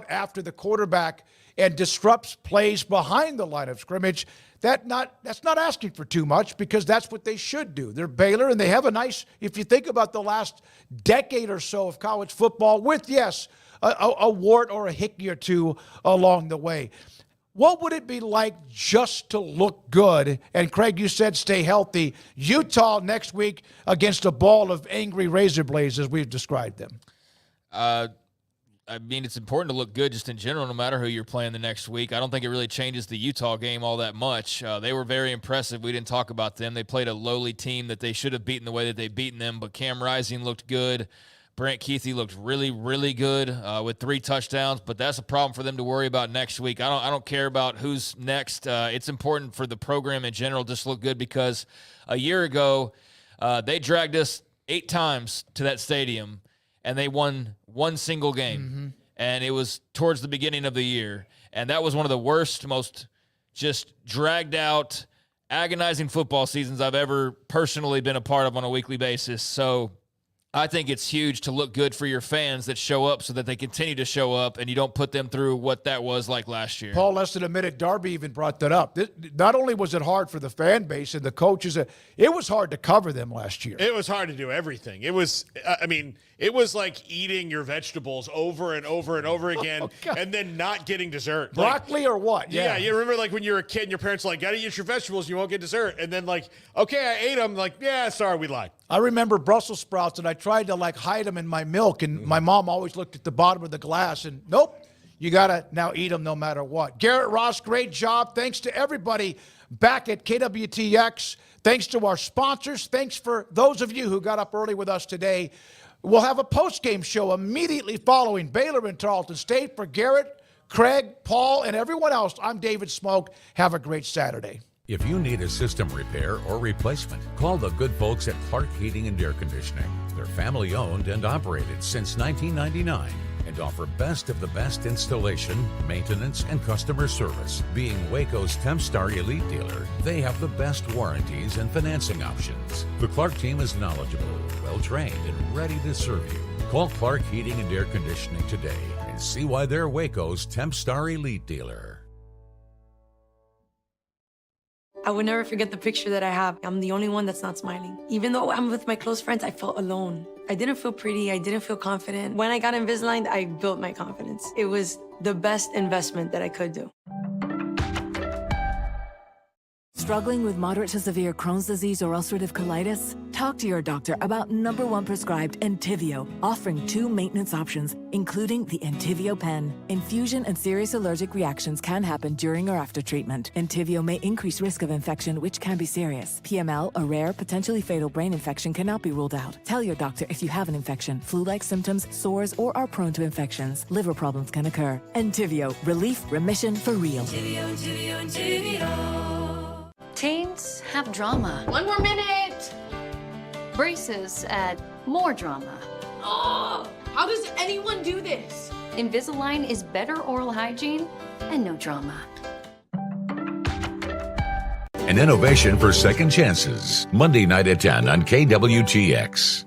[SPEAKER 3] after the quarterback and disrupts plays behind the line of scrimmage. That's not asking for too much because that's what they should do. They're Baylor, and they have a nice, if you think about the last decade or so of college football with, yes, a wart or a hickey or two along the way. What would it be like just to look good? And, Craig, you said stay healthy. Utah next week against a ball of angry razor blades, as we've described them. It's important to look good just in general, no matter who you're playing the next week. I don't think it really changes the Utah game all that much. They were very impressive. We didn't talk about them. They played a lowly team that they should have beaten the way that they've beaten them, but Cam Rising looked good. Brant Keithy looked really, really good with 3 touchdowns, but that's a problem for them to worry about next week. I don't care about who's next. It's important for the program in general just to look good because a year ago they dragged us 8 times to that stadium, and they won one single game. Mm-hmm. And it was towards the beginning of the year. And that was one of the worst, most just dragged out, agonizing football seasons I've ever personally been a part of on a weekly basis. So I think it's huge to look good for your fans that show up so that they continue to show up and you don't put them through what that was like last year.
[SPEAKER 2] Paul, less than a minute, Darby even brought that up. Not only was it hard for the fan base and the coaches, it was hard to cover them last year.
[SPEAKER 4] It was hard to do everything. It was, it was like eating your vegetables over and over and over again and then not getting dessert.
[SPEAKER 2] Broccoli or what?
[SPEAKER 4] Yeah, you remember like when you were a kid and your parents were like, gotta eat your vegetables, you won't get dessert. And then like, okay, I ate them. Like, yeah, sorry, we lied.
[SPEAKER 2] I remember Brussels sprouts, and I tried to hide them in my milk, and my mom always looked at the bottom of the glass, and nope, you got to now eat them no matter what. Garrett Ross, great job. Thanks to everybody back at KWTX. Thanks to our sponsors. Thanks for those of you who got up early with us today. We'll have a post-game show immediately following Baylor and Tarleton State. For Garrett, Craig, Paul, and everyone else, I'm David Smoak. Have a great Saturday.
[SPEAKER 30] If you need a system repair or replacement, call the good folks at Clark Heating and Air Conditioning. They're family owned and operated since 1999 and offer best of the best installation, maintenance, and customer service. Being Waco's Tempstar Elite dealer, they have the best warranties and financing options. The Clark team is knowledgeable, well-trained, and ready to serve you. Call Clark Heating and Air Conditioning today and see why they're Waco's Tempstar Elite dealer.
[SPEAKER 8] I would never forget the picture that I have. I'm the only one that's not smiling. Even though I'm with my close friends, I felt alone. I didn't feel pretty. I didn't feel confident. When I got Invisalign, I built my confidence. It was the best investment that I could do.
[SPEAKER 9] Struggling with moderate to severe Crohn's disease or ulcerative colitis? Talk to your doctor about #1 prescribed Entyvio, offering 2 maintenance options, including the Entyvio pen. Infusion and serious allergic reactions can happen during or after treatment. Entyvio may increase risk of infection, which can be serious. PML, a rare, potentially fatal brain infection, cannot be ruled out. Tell your doctor if you have an infection, flu-like symptoms, sores, or are prone to infections. Liver problems can occur. Entyvio, relief, remission for real.
[SPEAKER 10] Teens have drama.
[SPEAKER 19] 1 more minute.
[SPEAKER 10] Braces add more drama.
[SPEAKER 19] Oh, how does anyone do this?
[SPEAKER 10] Invisalign is better oral hygiene and no drama.
[SPEAKER 30] An innovation for second chances. Monday night at 10 on KWTX.